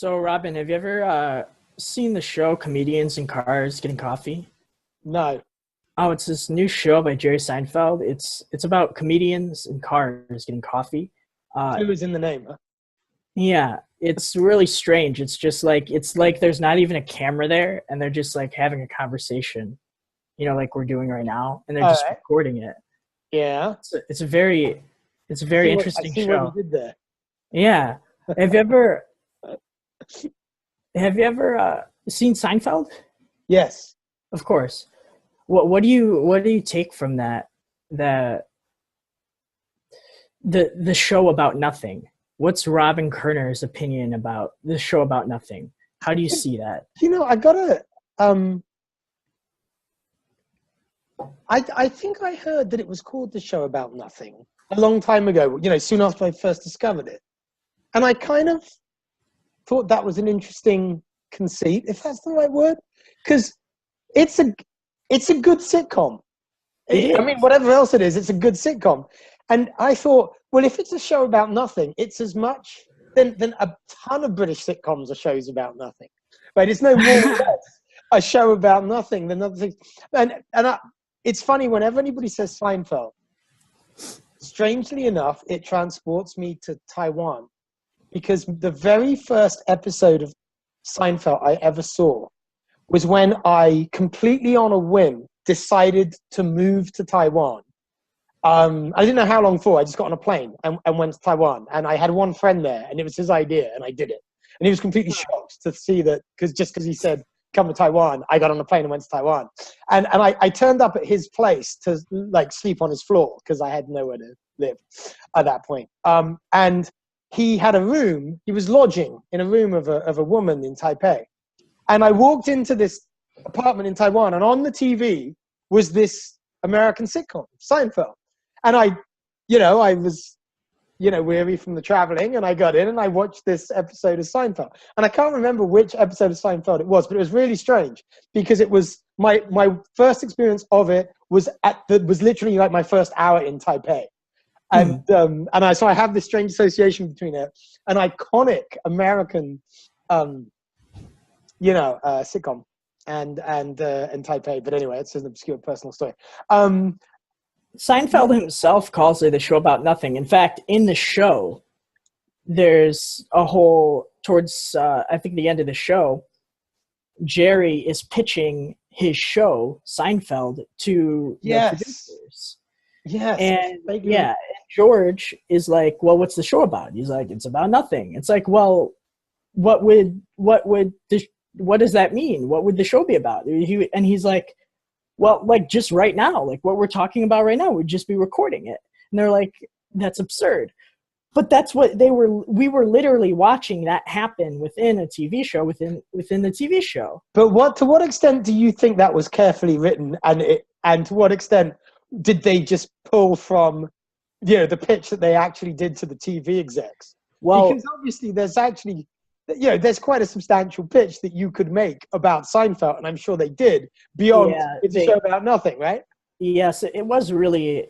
So, Robin, have you ever seen the show Comedians in Cars Getting Coffee? No. Oh, it's this new show by Jerry Seinfeld. It's about comedians in cars getting coffee. Uh, Clue is in the name. Huh? yeah, it's really strange. It's like there's not even a camera there, and they're just like having a conversation, like we're doing right now, and they're All just right. recording it. Yeah. It's a very I interesting see what you show. did there. Yeah, have you ever have you ever seen Seinfeld? Yes. Of course. What do you take from that the show about nothing? What's Robin Kerner's opinion about the show about nothing? How do you see that? I gotta. Um, I think I heard that it was called The Show About Nothing a long time ago. Soon after I first discovered it, and I kind of thought that was an interesting conceit, if that's the right word, because it's a it's a good sitcom. It I mean, is. whatever else it is, it's a good sitcom. And I thought, well, if it's a show about nothing, it's as much than a ton of British sitcoms are shows about nothing. But it's no more or less a show about nothing than other things. It's funny, whenever anybody says Seinfeld, strangely enough, it transports me to Taiwan because the very first episode of Seinfeld I ever saw was when I completely on a whim decided to move to Taiwan. I didn't know how long for. I just got on a plane and went to Taiwan. And I had one friend there, and it was his idea, and I did it. And he was completely shocked to see that, because he said, come to Taiwan, I got on a plane and went to Taiwan. And I turned up at his place to sleep on his floor because I had nowhere to live at that point. And he had a room. He was lodging in a room of a woman in Taipei. And I walked into this apartment in Taiwan, and on the TV was this American sitcom, Seinfeld. And I was, weary from the traveling, and I got in and I watched this episode of Seinfeld. And I can't remember which episode of Seinfeld it was, but it was really strange because it was my first experience of it was literally like my first hour in Taipei. And so I have this strange association between it, an iconic American sitcom and Taipei. But anyway, it's an obscure personal story. Seinfeld himself calls it a show about nothing. In fact, in the show, there's a whole towards I think the end of the show, Jerry is pitching his show Seinfeld to the Yes. producers. Yes. And and George is like, well, what's the show about? He's like, it's about nothing. It's like, well, what does that mean? What would the show be about? And he's like, well, like just right now, like what we're talking about right now, we'd just be recording it. And they're like, that's absurd. But that's what we were literally watching that happen within a TV show, within the TV show. But to what extent do you think that was carefully written, and to what extent did they just pull from, the pitch that they actually did to the TV execs? Well, because obviously there's quite a substantial pitch that you could make about Seinfeld, and I'm sure they did, beyond it's a show about nothing, right? Yes, it was really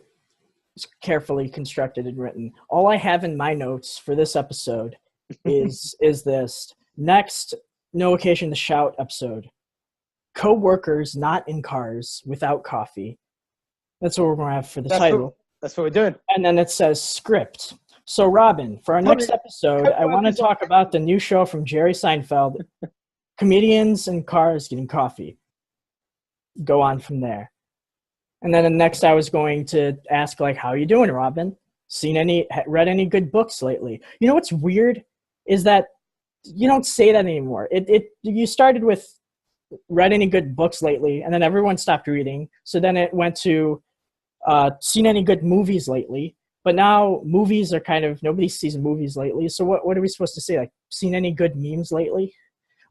carefully constructed and written. All I have in my notes for this episode is this. Next, no occasion to shout episode. Co-workers not in cars without coffee. That's what we're going to have for the title. That's what we're doing. And then it says script. So, Robin, for our next episode, I want to talk about the new show from Jerry Seinfeld, Comedians in Cars Getting Coffee. Go on from there. And then the next I was going to ask, like, how are you doing, Robin? Read any good books lately? You know what's weird is that you don't say that anymore. You started with read any good books lately, and then everyone stopped reading. So then it went to seen any good movies lately. But now movies are nobody sees movies lately. So what are we supposed to say? Like, seen any good memes lately?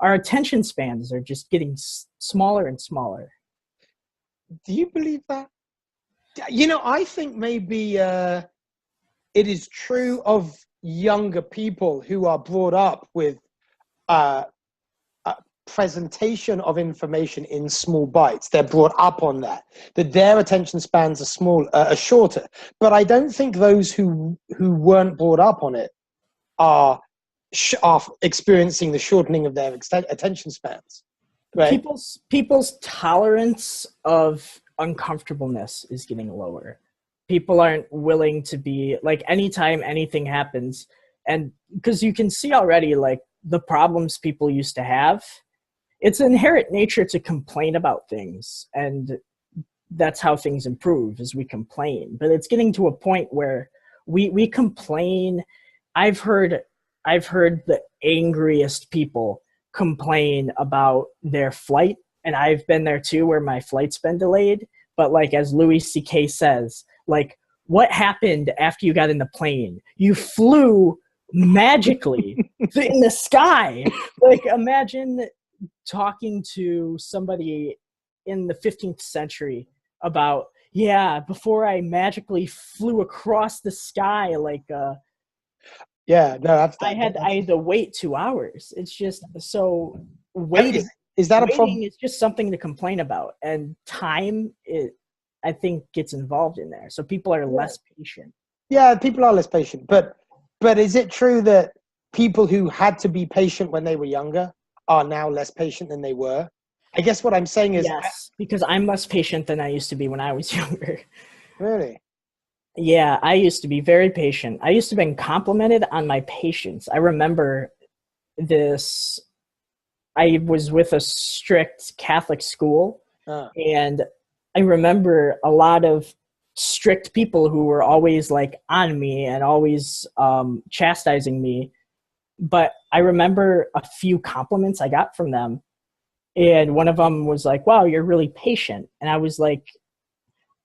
Our attention spans are just getting smaller and smaller. Do you believe that? I think maybe it is true of younger people who are brought up with presentation of information in small bites. They're brought up on that their attention spans are shorter. But I don't think those who weren't brought up on it are are experiencing the shortening of their attention spans. Right? People's tolerance of uncomfortableness is getting lower. People aren't willing to be like, anytime anything happens, and because you can see already like the problems people used to have, it's inherent nature to complain about things, and that's how things improve, is we complain. But it's getting to a point where we complain. I've heard the angriest people complain about their flight, and I've been there too, where my flight's been delayed. But like, as Louis C.K. says, like, what happened after you got in the plane? You flew magically in the sky. Like, imagine talking to somebody in the 15th century about, yeah, before I magically flew across the sky, like yeah, no, I had to wait 2 hours. It's just, so waiting is that a problem? It's just something to complain about, and time, I think, gets involved in there. So people are less patient. Yeah, people are less patient. But is it true that people who had to be patient when they were younger are now less patient than they were? I guess what I'm saying is, yes, because I'm less patient than I used to be when I was younger. Really? Yeah, I used to be very patient. I used to be complimented on my patience. I remember this. I was with a strict Catholic school, and I remember a lot of strict people who were always like on me and always chastising me. But I remember a few compliments I got from them, and one of them was like, "Wow, you're really patient." And I was like,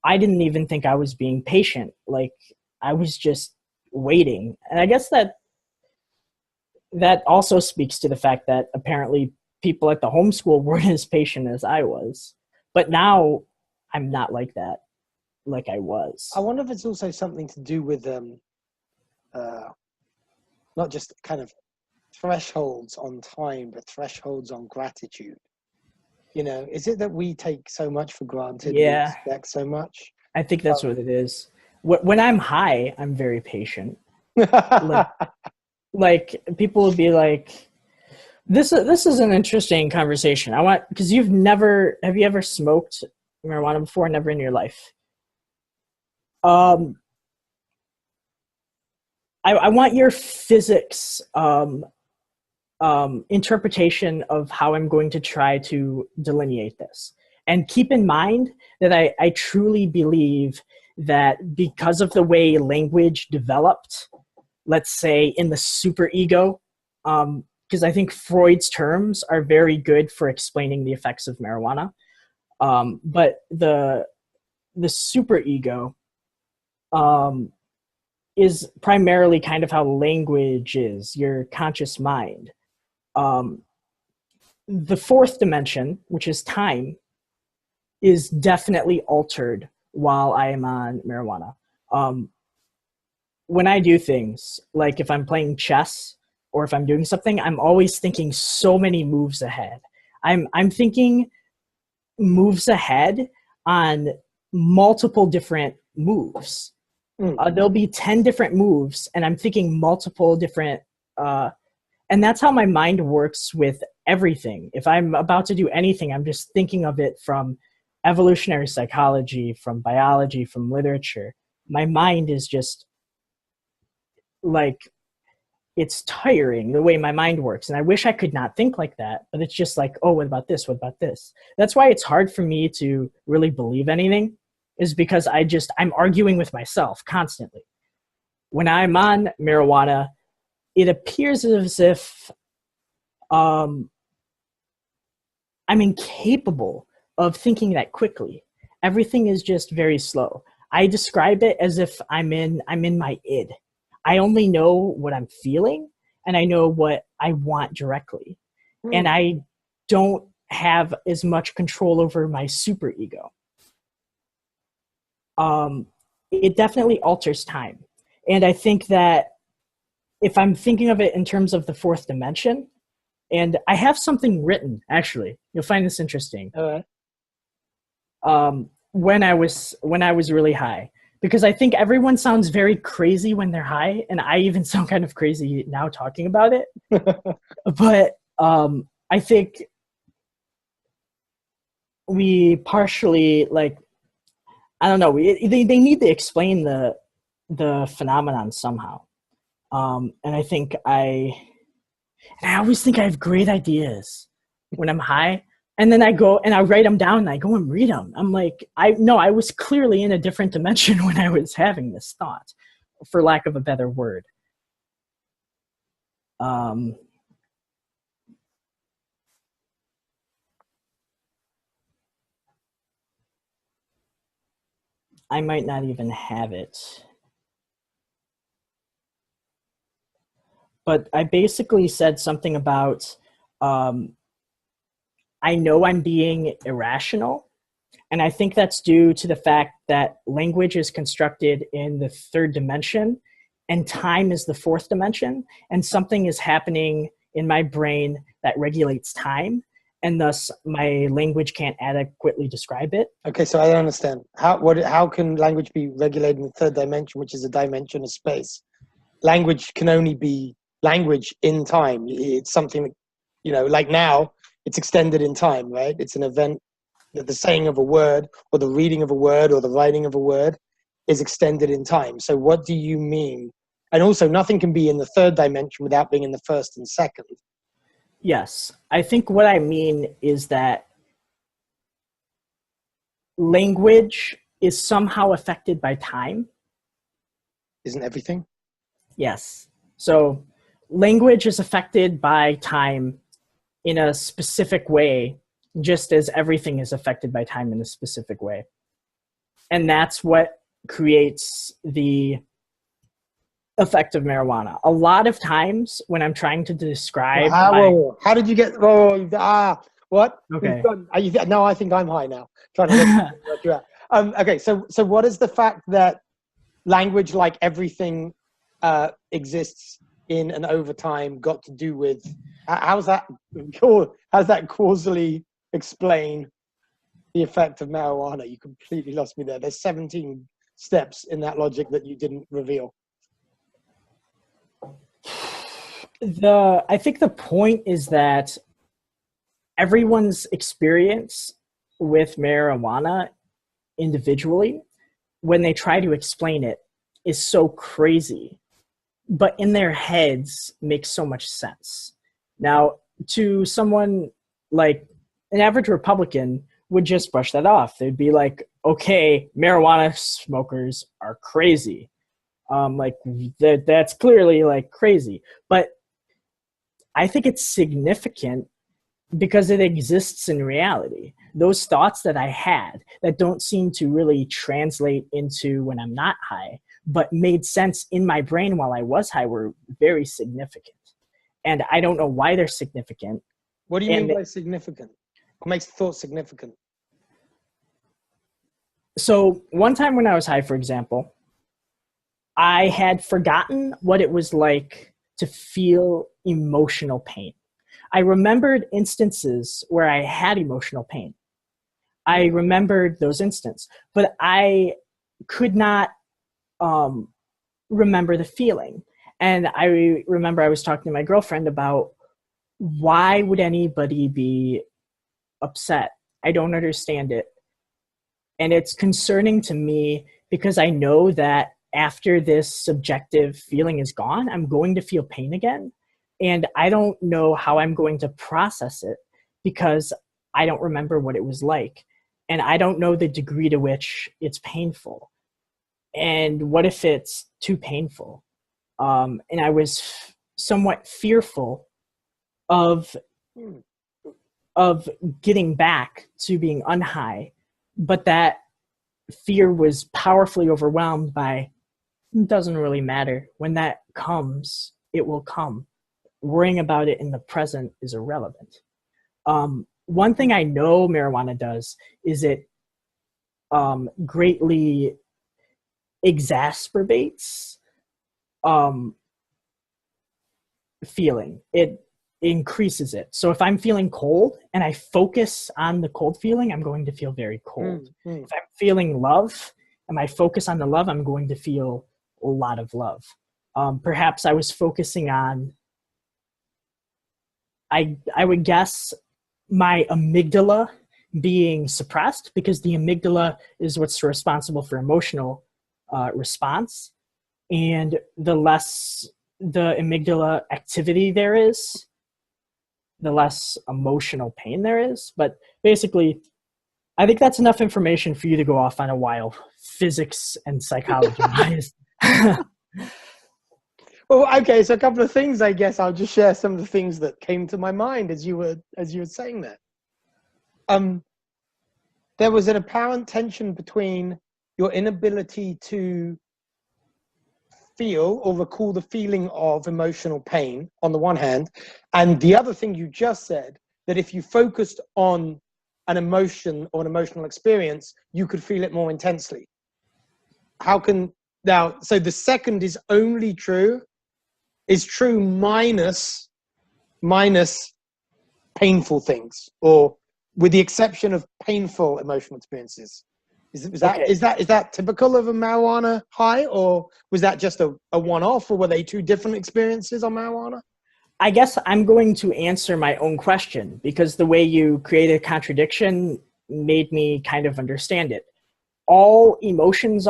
I didn't even think I was being patient. Like, I was just waiting. And I guess that also speaks to the fact that apparently people at the homeschool weren't as patient as I was. But now I'm not like that, like I was. I wonder if it's also something to do with not just kind of thresholds on time, but thresholds on gratitude. You know, is it that we take so much for granted? Yeah. We expect so much? I think that's what it is. When I'm high, I'm very patient. like people will be like, this is an interesting conversation. Because have you ever smoked marijuana before? Never in your life. I want your physics interpretation of how I'm going to try to delineate this. And keep in mind that I truly believe that because of the way language developed, let's say in the superego, because I think Freud's terms are very good for explaining the effects of marijuana. But the superego is primarily kind of how language is, your conscious mind. The fourth dimension, which is time, is definitely altered while I am on marijuana. When I do things, like if I'm playing chess or if I'm doing something, I'm always thinking so many moves ahead. I'm thinking moves ahead on multiple different moves. There'll be 10 different moves, and I'm thinking multiple different and that's how my mind works with everything. If I'm about to do anything, I'm just thinking of it from evolutionary psychology, from biology, from literature. My mind is just like, it's tiring the way my mind works. And I wish I could not think like that, but it's just like, oh, what about this? What about this? That's why it's hard for me to really believe anything, is because I'm arguing with myself constantly. When I'm on marijuana, it appears as if I'm incapable of thinking that quickly. Everything is just very slow. I describe it as if I'm in my id. I only know what I'm feeling, and I know what I want directly. And I don't have as much control over my superego. It definitely alters time. And I think that if I'm thinking of it in terms of the fourth dimension, and I have something written, actually, you'll find this interesting. All right. When I was really high, because I think everyone sounds very crazy when they're high, and I even sound kind of crazy now talking about it. But I think we partially, like, I don't know, they need to explain the phenomenon somehow. And I think I always think I have great ideas when I'm high. And then I go and I write them down and I go and read them. I'm like, I was clearly in a different dimension when I was having this thought, for lack of a better word. I might not even have it. But I basically said something about, I know I'm being irrational, and I think that's due to the fact that language is constructed in the third dimension, and time is the fourth dimension, and something is happening in my brain that regulates time, and thus my language can't adequately describe it. Okay, so I don't understand. How can language be regulated in the third dimension, which is a dimension of space? Language can only be language in time. It's something that, you know, like now, it's extended in time, right? It's an event that the saying of a word or the reading of a word or the writing of a word is extended in time. So what do you mean? And also, nothing can be in the third dimension without being in the first and second. Yes. I think what I mean is that language is somehow affected by time. Isn't everything? Yes. So language is affected by time in a specific way, just as everything is affected by time in a specific way. And that's what creates the effect of marijuana. A lot of times when I'm trying to describe... How did you get... what? Okay. No, I think I'm high now. Trying to work you out. Okay, so what is the fact that language, like everything, exists in and over time, got to do with... How's that causally explain the effect of marijuana? You completely lost me there. There's 17 steps in that logic that you didn't reveal. I think the point is that everyone's experience with marijuana individually, when they try to explain it, is so crazy, but in their heads makes so much sense. Now, to someone like an average Republican would just brush that off. They'd be like, okay, marijuana smokers are crazy. That's clearly like crazy. But I think it's significant because it exists in reality. Those thoughts that I had that don't seem to really translate into when I'm not high, but made sense in my brain while I was high, were very significant. And I don't know why they're significant. What do you mean by significant? What makes thoughts significant? So one time when I was high, for example, I had forgotten what it was like to feel emotional pain. I remembered instances where I had emotional pain. I remembered those instances, but I could not remember the feeling. And I remember I was talking to my girlfriend about, why would anybody be upset? I don't understand it. And it's concerning to me because I know that after this subjective feeling is gone, I'm going to feel pain again. And I don't know how I'm going to process it because I don't remember what it was like. And I don't know the degree to which it's painful. And what if it's too painful? And I was somewhat fearful of getting back to being unhigh, but that fear was powerfully overwhelmed by, it doesn't really matter. When that comes, it will come. Worrying about it in the present is irrelevant. One thing I know marijuana does is it greatly exacerbates feeling. It increases it. So if I'm feeling cold and I focus on the cold feeling, I'm going to feel very cold. If I'm feeling love am I focused on the love, I'm going to feel a lot of love. Perhaps I was focusing on, I would guess, my amygdala being suppressed, because the amygdala is what's responsible for emotional response. And the less the amygdala activity there is, the less emotional pain there is. But basically, I think that's enough information for you to go off on a while, physics and psychology wise. Well, okay, so a couple of things, I guess. I'll just share some of the things that came to my mind as you were saying that. There was an apparent tension between your inability to feel or recall the feeling of emotional pain on the one hand, and the other thing you just said, that if you focused on an emotion or an emotional experience, you could feel it more intensely. So the second is only true, is true minus painful things, or with the exception of painful emotional experiences. Is that typical of a marijuana high, or was that just a one-off, or were they two different experiences on marijuana? I guess I'm going to answer my own question, because the way you created a contradiction made me kind of understand it. All emotions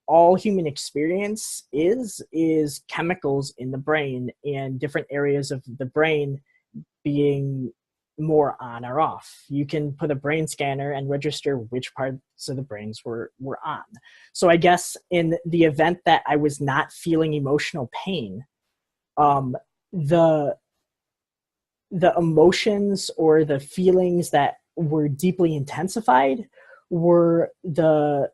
all human experience is chemicals in the brain, and different areas of the brain being more on or off. You can put a brain scanner and register which parts of the brains were on. So I guess in the event that I was not feeling emotional pain, the emotions or the feelings that were deeply intensified were the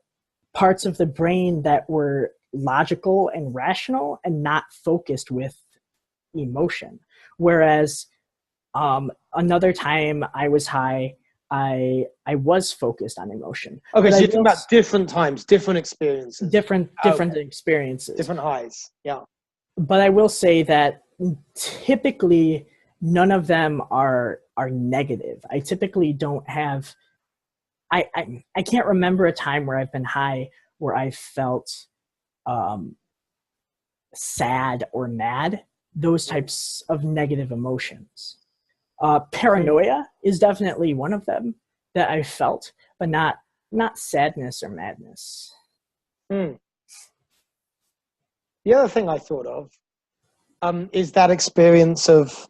parts of the brain that were logical and rational and not focused with emotion. Whereas another time I was high, I was focused on emotion. Okay, so you're talking about different times, different experiences. Different experiences. Different highs, yeah. But I will say that typically none of them are negative. I typically don't have, I can't remember a time where I've been high where I felt sad or mad, those types of negative emotions. Paranoia is definitely one of them that I felt, but not sadness or madness. The other thing I thought of is that experience of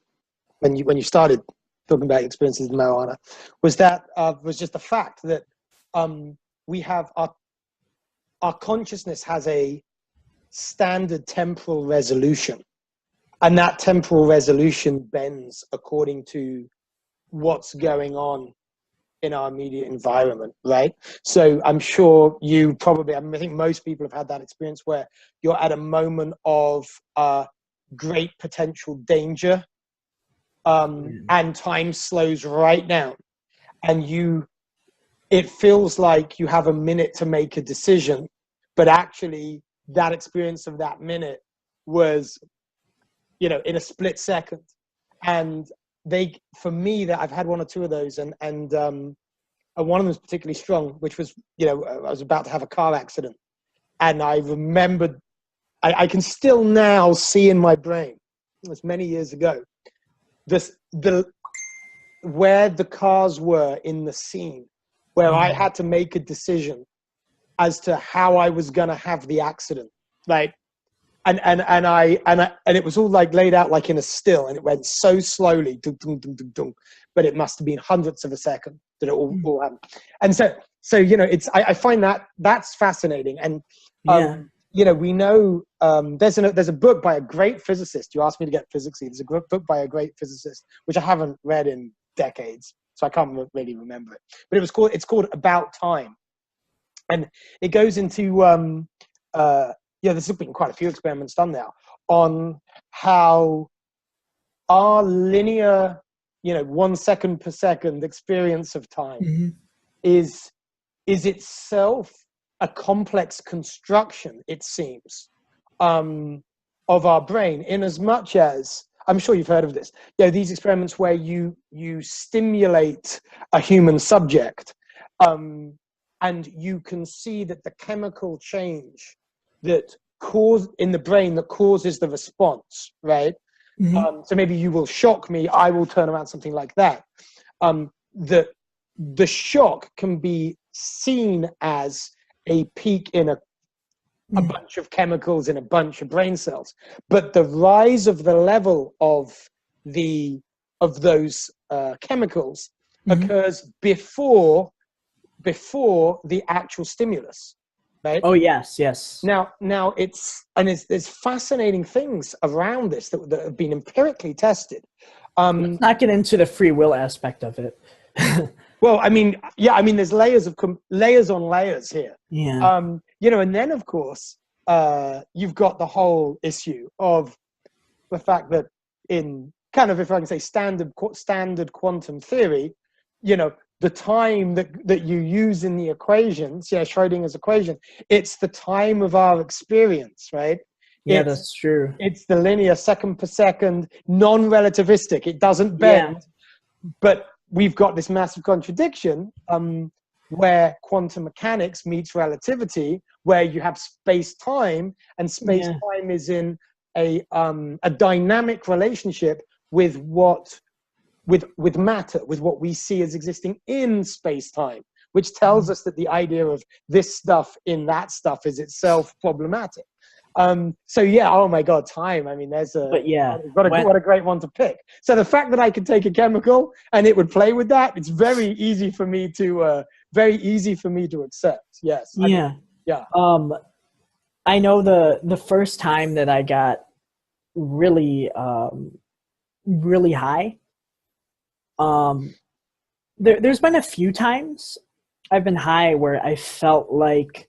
when you started talking about experiences with marijuana, was just the fact that we have our consciousness has a standard temporal resolution, and that temporal resolution bends according to what's going on in our immediate environment, right? So I'm sure I think most people have had that experience where you're at a moment of great potential danger, and time slows right down, and it feels like you have a minute to make a decision, but actually that experience of that minute was, in a split second. And for me, that I've had one or two of those, and one of them was particularly strong, which was, I was about to have a car accident, and I remembered, I can still now see in my brain, it was many years ago, where the cars were in the scene, where I had to make a decision as to how I was going to have the accident, right? And it was all like laid out like in a still, and it went so slowly, dum, dum, dum, dum, dum, but it must have been hundredths of a second that it all happened. And so I find that's fascinating. And we know there's a book by a great physicist. You asked me to get physicsy. There's a book by a great physicist which I haven't read in decades, so I can't really remember it. But it's called About Time, and it goes into there's been quite a few experiments done now on how our linear, 1 second per second experience of time is itself a complex construction, it seems, of our brain, in as much as, I'm sure you've heard of this, these experiments where you stimulate a human subject, and you can see that the chemical change that in the brain that causes the response, right? So maybe you will shock me, I will turn around, something like that. The shock can be seen as a peak in a bunch of chemicals in a bunch of brain cells, but the rise of the level of those chemicals occurs before the actual stimulus, right? Oh yes. Now there's fascinating things around this that have been empirically tested. Let's not get into the free will aspect of it. Well, I mean, there's layers on layers here. Yeah. And then of course, you've got the whole issue of the fact that in kind of, if I can say, standard quantum theory, the time that you use in the equations, Schrodinger's equation, it's the time of our experience, right? Yeah, that's true. It's the linear second per second, non-relativistic. It doesn't bend, but we've got this massive contradiction where quantum mechanics meets relativity, where you have space-time, and space-time is in a dynamic relationship with matter, with what we see as existing in space-time, which tells us that the idea of this stuff in that stuff is itself problematic. Oh my God, time. I mean, what a great one to pick. So the fact that I could take a chemical and it would play with that, it's very easy for me to accept. Yes. I know the first time that I got really high. There's been a few times I've been high where I felt like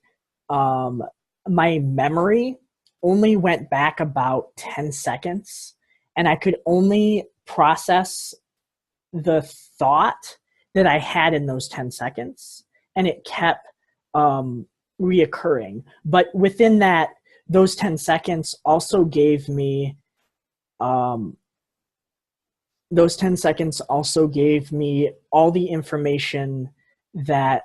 my memory only went back about 10 seconds, and I could only process the thought that I had in those 10 seconds, and it kept reoccurring. But within that, those 10 seconds also gave me all the information, that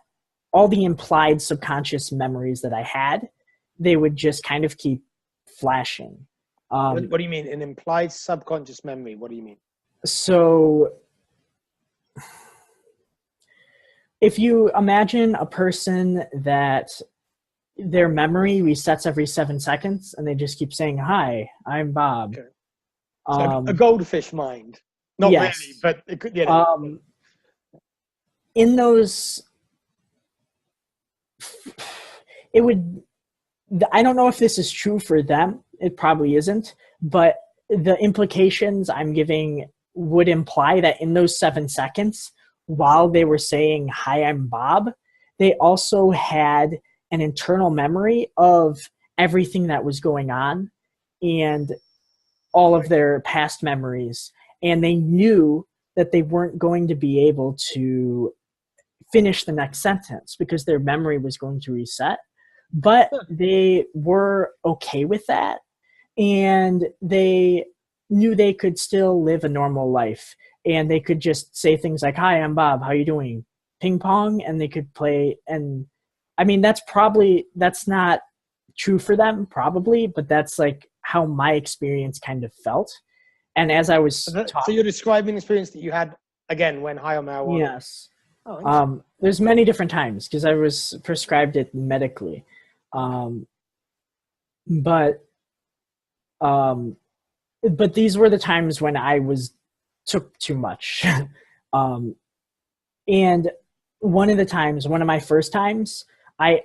all the implied subconscious memories that I had, they would just kind of keep flashing. What do you mean? An implied subconscious memory? What do you mean? So if you imagine a person that their memory resets every 7 seconds and they just keep saying, "Hi, I'm Bob." Okay. So a goldfish mind. Not really, but it could, in those, it would, I don't know if this is true for them. It probably isn't, but the implications I'm giving would imply that in those 7 seconds, while they were saying, "Hi, I'm Bob," they also had an internal memory of everything that was going on and all of their past memories. And they knew that they weren't going to be able to finish the next sentence because their memory was going to reset. But they were okay with that, and they knew they could still live a normal life, and they could just say things like, "Hi, I'm Bob, how you doing? Ping pong," and they could play. And I mean, that's not true for them, probably, but that's like how my experience kind of felt. And as I was so you're describing the experience that you had again when high on marijuana? Yes. There's many different times because I was prescribed it medically. But these were the times when I took too much. And one of my first times, I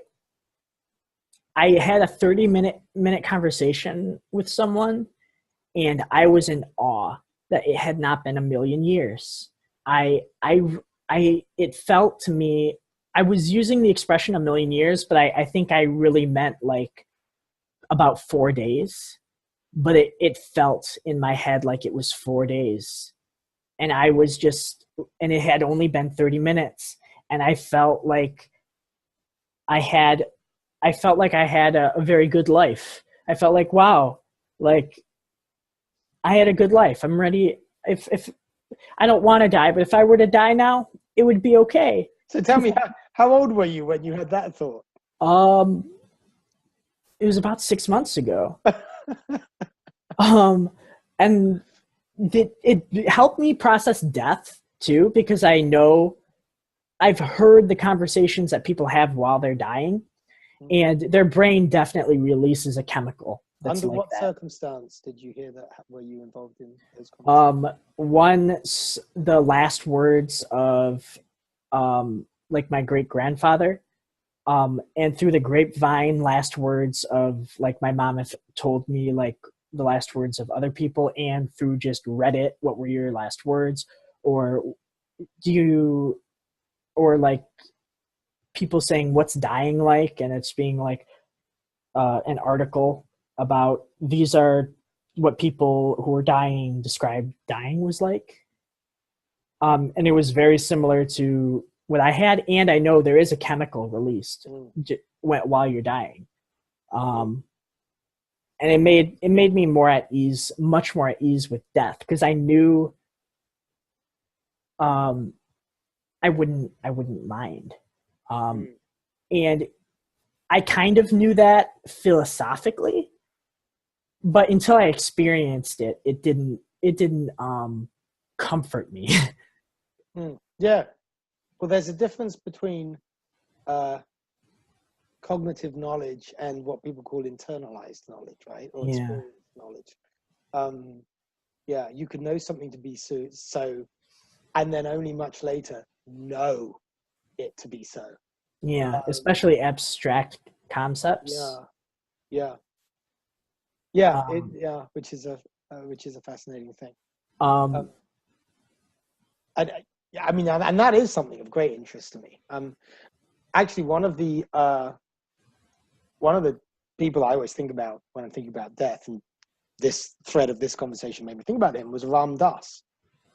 had a 30-minute conversation with someone, and I was in awe that it had not been a million years. It felt to me, I was using the expression a million years, but I think I really meant like about 4 days. But it felt in my head like it was 4 days. And and it had only been 30 minutes. And I felt like I had a very good life. I felt like, wow, like I had a good life. I'm ready. If I don't want to die, but if I were to die now, it would be okay. So tell me, How old were you when you had that thought? It was about 6 months ago. And it helped me process death too, because I know I've heard the conversations that people have while they're dying, and their brain definitely releases a chemical. That's Under like what that. circumstance did you hear that? Were you involved in those conversations? The last words of like my great grandfather, and through the grapevine, last words of like my mom have told me like the last words of other people, and through just Reddit, what were your last words, or like people saying what's dying like, and it's being like an article about these are what people who are dying described dying was like. And it was very similar to what I had, and I know there is a chemical released while you're dying. And it made me more at ease, much more at ease with death, because I knew I wouldn't mind. And I kind of knew that philosophically, but until I experienced it, it didn't comfort me. Yeah. Well, there's a difference between cognitive knowledge and what people call internalized knowledge, right? Or experienced knowledge. Yeah, you could know something to be so, and then only much later know it to be so. Yeah, especially abstract concepts. Yeah, which is a fascinating thing. I mean, and that is something of great interest to me. Actually, one of the people I always think about when I'm thinking about death, and this thread of this conversation made me think about him, was Ram Dass.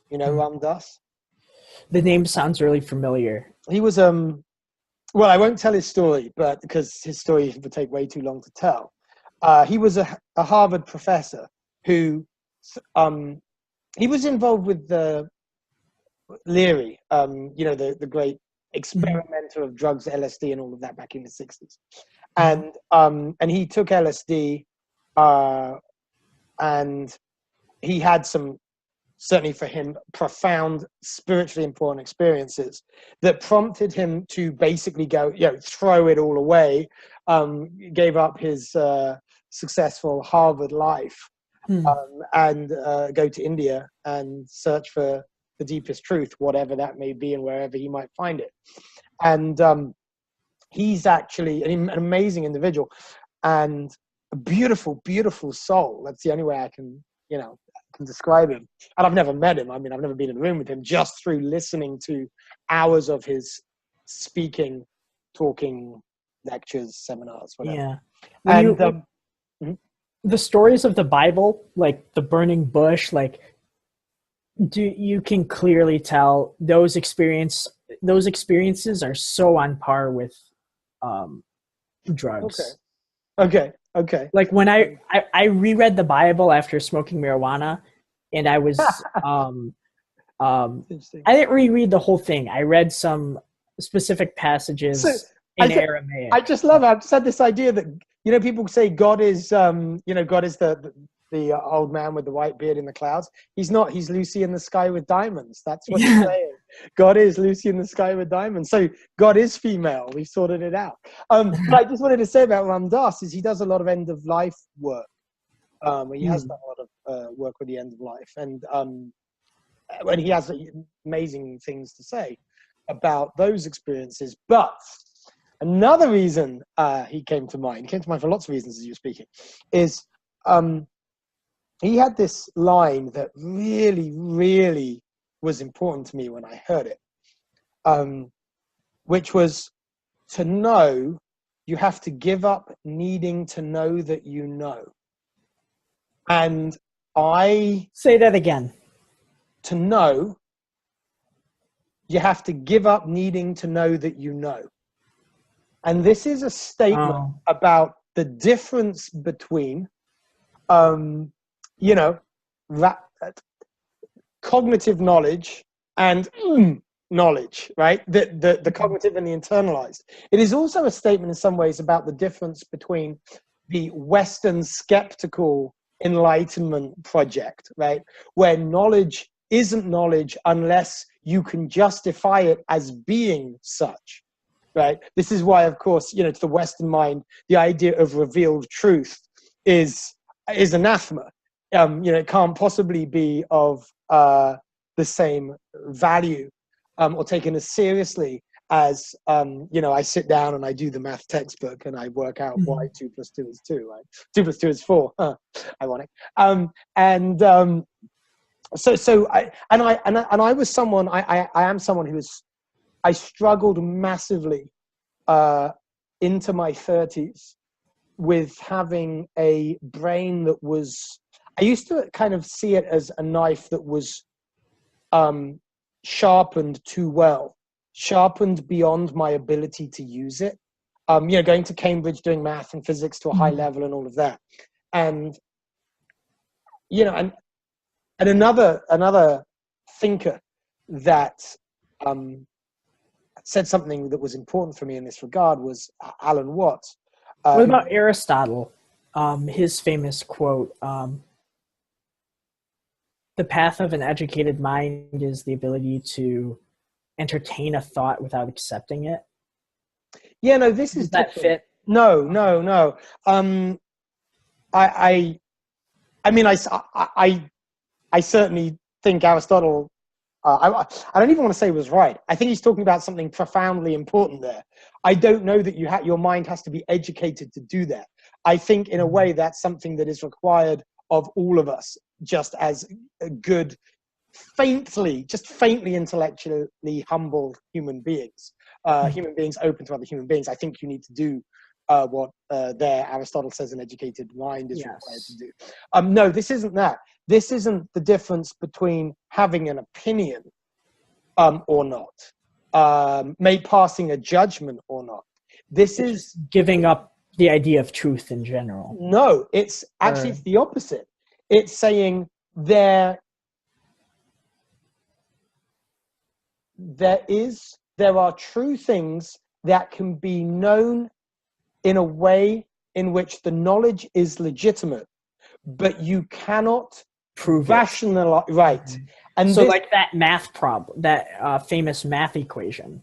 You know Ram Dass? The name sounds really familiar. He was well, I won't tell his story, but because his story would take way too long to tell. He was a Harvard professor who he was involved with the Leary, the great experimenter of drugs, LSD, and all of that back in the 60s. And he took LSD, and he had some, certainly for him, profound, spiritually important experiences that prompted him to basically go, throw it all away, gave up his successful Harvard life, and go to India and search for the deepest truth, whatever that may be and wherever he might find it. And he's actually an amazing individual and a beautiful, beautiful soul. That's the only way I can describe him. And I've never met him. I mean, I've never been in a room with him, just through listening to hours of his speaking, talking, lectures, seminars, whatever. Yeah. The stories of the Bible, like the burning bush, like you can clearly tell those experiences are so on par with drugs. Okay. Like when I reread the Bible after smoking marijuana, and I was I didn't reread the whole thing. I read some specific passages in Aramaic. I just love it. I've just had this idea that people say God is God is the old man with the white beard in the clouds. He's not. He's Lucy in the sky with diamonds. That's what he's saying. God is Lucy in the sky with diamonds. So God is female. We've sorted it out. But I just wanted to say about Ram Dass is he does a lot of end of life work. He has done a lot of work with the end of life, and when he has amazing things to say about those experiences. But another reason he came to mind for lots of reasons as you were speaking, is he had this line that really, really was important to me when I heard it, which was, to know, you have to give up needing to know that you know. And I... Say that again. To know, you have to give up needing to know that you know. And this is a statement about the difference between cognitive knowledge and knowledge, right? The cognitive and the internalized. It is also a statement in some ways about the difference between the Western skeptical Enlightenment project, right? Where knowledge isn't knowledge unless you can justify it as being such, right? This is why, of course, to the Western mind, the idea of revealed truth is anathema. It can't possibly be of the same value or taken as seriously as I sit down and I do the math textbook and I work out why 2 + 2 is 2, right? 2 + 2 is 4. Ironic. So I was someone. I am someone I struggled massively into my 30s with having a brain that was. I used to kind of see it as a knife that was sharpened too well, sharpened beyond my ability to use it. Going to Cambridge, doing math and physics to a high level and all of that. And, and another thinker that said something that was important for me in this regard was Alan Watts. What about Aristotle? His famous quote, the path of an educated mind is the ability to entertain a thought without accepting it. Yeah, no, this is that fit. No. I certainly think Aristotle. I don't even want to say was right. I think he's talking about something profoundly important there. I don't know that your mind has to be educated to do that. I think in a way that's something that is required of all of us, just as a good, faintly intellectually humble human beings, human beings open to other human beings. I think you need to do what Aristotle says an educated mind is required to do. No, this isn't that. This isn't the difference between having an opinion or not, passing a judgment or not. This is giving up the idea of truth in general. No, it's actually it's the opposite. It's saying there are true things that can be known in a way in which the knowledge is legitimate, but you cannot prove rationalize. Right. Mm-hmm. And so like that math problem, that famous math equation,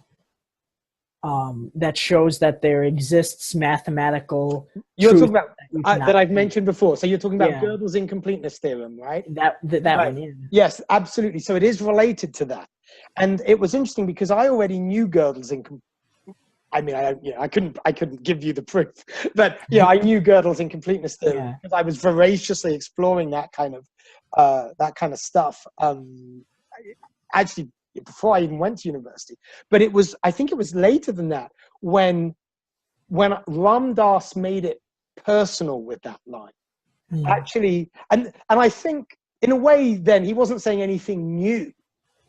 that shows that there exists mathematical you're talking about that I've mentioned before. So you're talking about Gödel's incompleteness theorem, right? That right. one, yeah. Yes, absolutely. So it is related to that. And it was interesting because I already knew Gödel's incompleteness. I mean, I couldn't give you the proof, but I knew Gödel's incompleteness theorem because I was voraciously exploring that kind of stuff. Actually, before I even went to university, but I think it was later than that when Ram Dass made it personal with that line. Actually, and I think in a way then he wasn't saying anything new,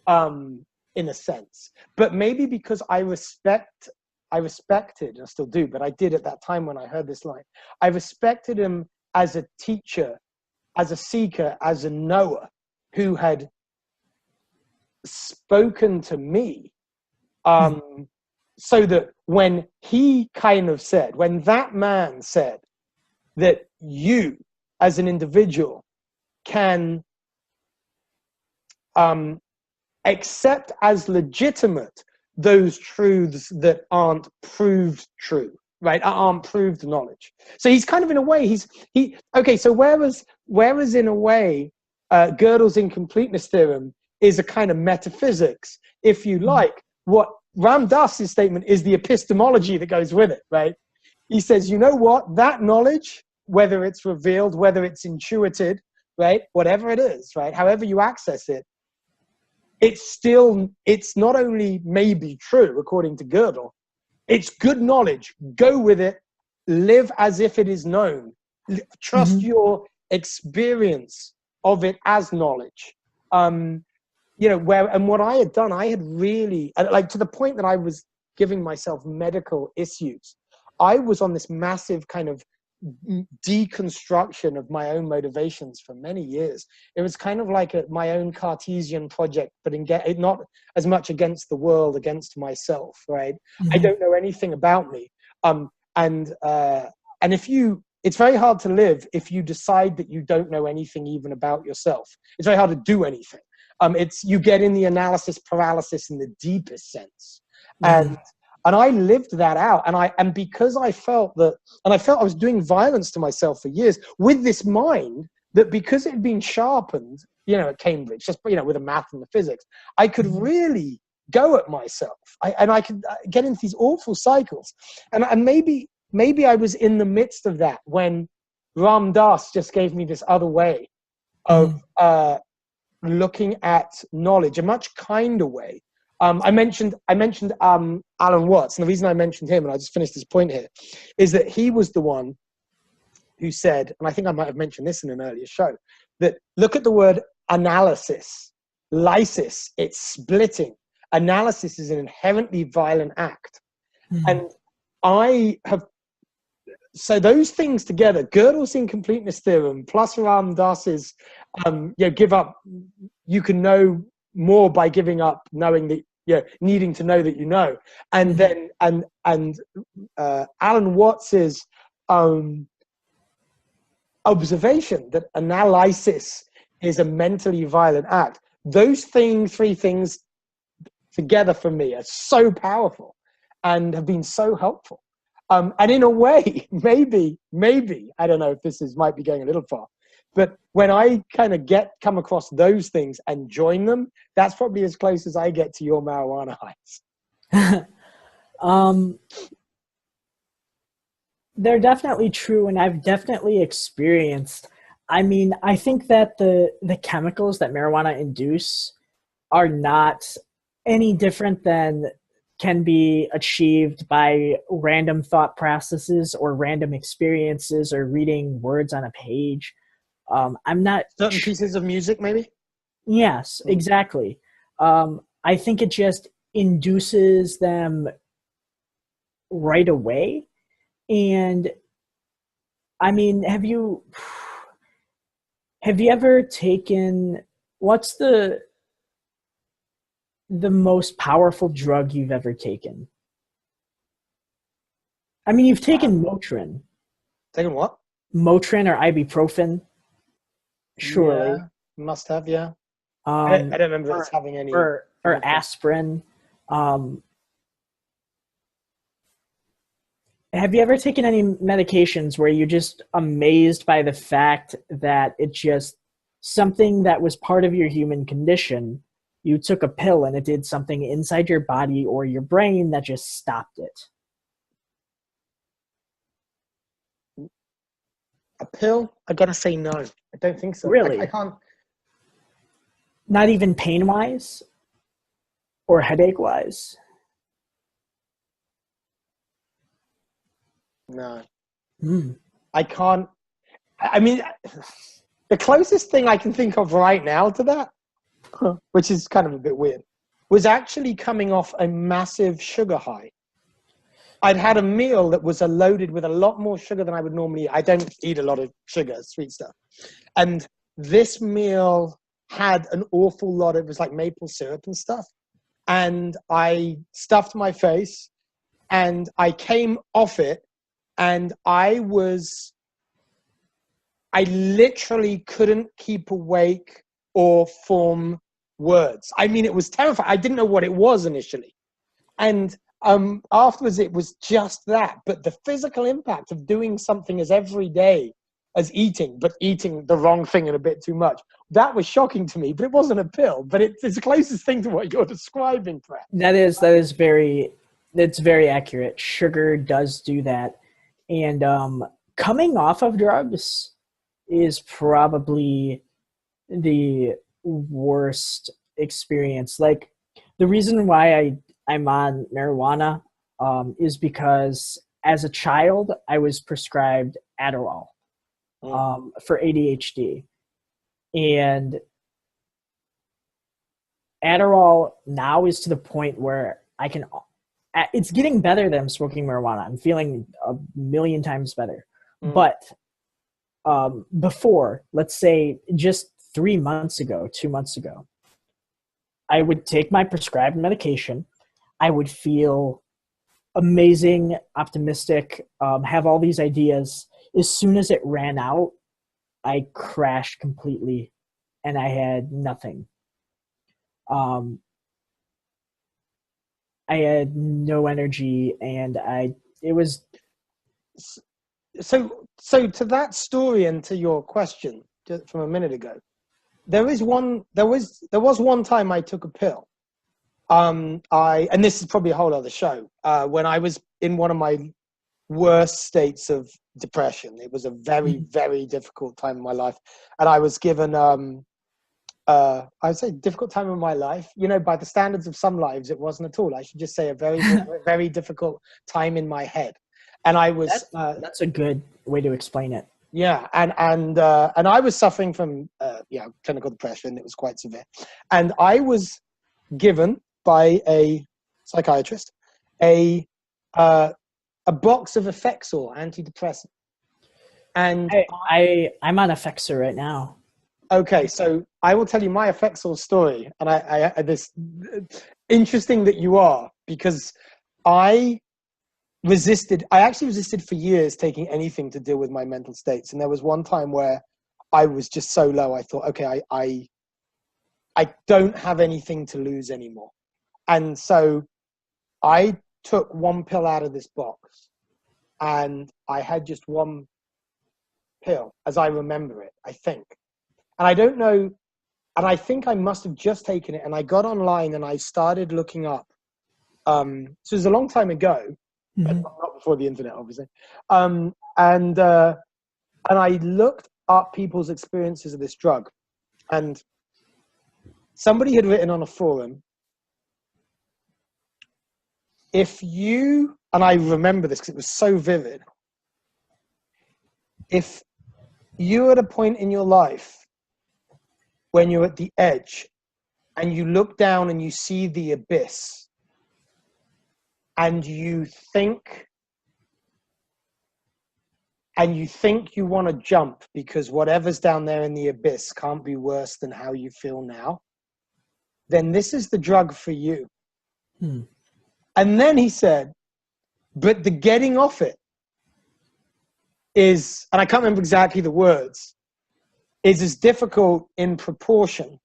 in a sense, but maybe because I respected, and I still do, but I did at that time when I heard this line, I respected him as a teacher, as a seeker, as a knower who had spoken to me, so that when that man said that you as an individual can accept as legitimate those truths that aren't proved true, right? Aren't proved knowledge. So he's kind of, in a way, so whereas in a way, Gödel's incompleteness theorem is a kind of metaphysics, if you like, what Ram Dass's statement is the epistemology that goes with it, right? He says, you know what, that knowledge, whether it's revealed, whether it's intuited, right, whatever it is, right, however you access it, it's not only maybe true, according to Gödel, it's good knowledge. Go with it. Live as if it is known. Trust your experience of it as knowledge. And what I had done, I had really, like, to the point that I was giving myself medical issues. I was on this massive kind of deconstruction of my own motivations for many years. It was kind of like my own Cartesian project, but it not as much against the world, against myself, right? Mm-hmm. I don't know anything about me. And it's very hard to live if you decide that you don't know anything even about yourself. It's very hard to do anything. You get in the analysis paralysis in the deepest sense. Mm-hmm. And I lived that out. And because I felt I was doing violence to myself for years with this mind that, because it had been sharpened, at Cambridge, just, with the math and the physics, I could really go at myself. I could get into these awful cycles. And maybe I was in the midst of that when Ram Dass just gave me this other way of looking at knowledge, a much kinder way. I mentioned Alan Watts, and the reason I mentioned him, and I just finished this point here, is that he was the one who said, and I think I might have mentioned this in an earlier show, that look at the word analysis, lysis, it's splitting. Analysis is an inherently violent act. And so those things together, Gödel's incompleteness theorem plus Ram Dass's, you can know more by giving up knowing that, needing to know that you know. And then, Alan Watts's observation that analysis is a mentally violent act. Those three things together for me are so powerful and have been so helpful. And in a way, maybe, I don't know if might be going a little far, but when I kind of come across those things and join them, that's probably as close as I get to your marijuana highs. They're definitely true, and I've definitely experienced. I mean, I think that the chemicals that marijuana induce are not any different than can be achieved by random thought processes or random experiences or reading words on a page. I'm not certain pieces of music, maybe. Yes, exactly. I think it just induces them right away. And I mean, have you ever taken, what's the most powerful drug you've ever taken? I mean, you've taken Motrin. Taken what? Motrin or ibuprofen. Surely. Yeah, must have, yeah. I don't remember it's having any. Or aspirin. Have you ever taken any medications where you're just amazed by the fact that it's just something that was part of your human condition? You took a pill and it did something inside your body or your brain that just stopped it. A pill? I gotta say no. I don't think so. Really? I can't. Not even pain-wise? Or headache-wise? No. I can't. I mean, the closest thing I can think of right now to that, which is kind of a bit weird, was actually coming off a massive sugar high. I'd had a meal that was loaded with a lot more sugar than I would normally eat. I don't eat a lot of sugar, sweet stuff. And this meal had an awful lot. It was like maple syrup and stuff. And I stuffed my face and I came off it. And I literally couldn't keep awake or form words. I mean, it was terrifying. I didn't know what it was initially. And afterwards, it was just that. But the physical impact of doing something as every day as eating, but eating the wrong thing and a bit too much, that was shocking to me. But it wasn't a pill. But it's the closest thing to what you're describing, perhaps. That's very accurate. Sugar does do that. And coming off of drugs is probably the worst experience. Like, the reason why I'm on marijuana is because as a child, I was prescribed Adderall for ADHD. And Adderall now is to the point where I can... It's getting better that I'm smoking marijuana. I'm feeling a million times better. But before, let's say just 3 months ago, 2 months ago, I would take my prescribed medication. I would feel amazing, optimistic, have all these ideas. As soon as it ran out, I crashed completely and I had nothing. I had no energy, and it was. So to that story and to your question from a minute ago, there was one time I took a pill. And this is probably a whole other show. When I was in one of my worst states of depression, it was a very, very difficult time in my life, and I was given I'd say difficult time in my life. You know, by the standards of some lives, it wasn't at all. I should just say a very, very difficult time in my head. And I was. That's a good way to explain it. Yeah, and I was suffering from clinical depression. It was quite severe, and I was given by a psychiatrist a box of Effexor antidepressant. And I'm on Effexor right now. Okay, so I will tell you my Effexor story, and I this interesting that you are, because I actually resisted for years taking anything to deal with my mental states, and there was one time where I was just so low, I thought, okay, I don't have anything to lose anymore, and so I took one pill out of this box, and I had just one pill, as I remember it, I think. And I don't know, and I think I must have just taken it, and I got online and I started looking up. So it was a long time ago, but not before the internet, obviously. And I looked up people's experiences of this drug, and somebody had written on a forum, and I remember this because it was so vivid, if you're at a point in your life when you're at the edge and you look down and you see the abyss and you think you want to jump because whatever's down there in the abyss can't be worse than how you feel now, then this is the drug for you. And then he said, but the getting off it is, and I can't remember exactly the words, is as difficult in proportion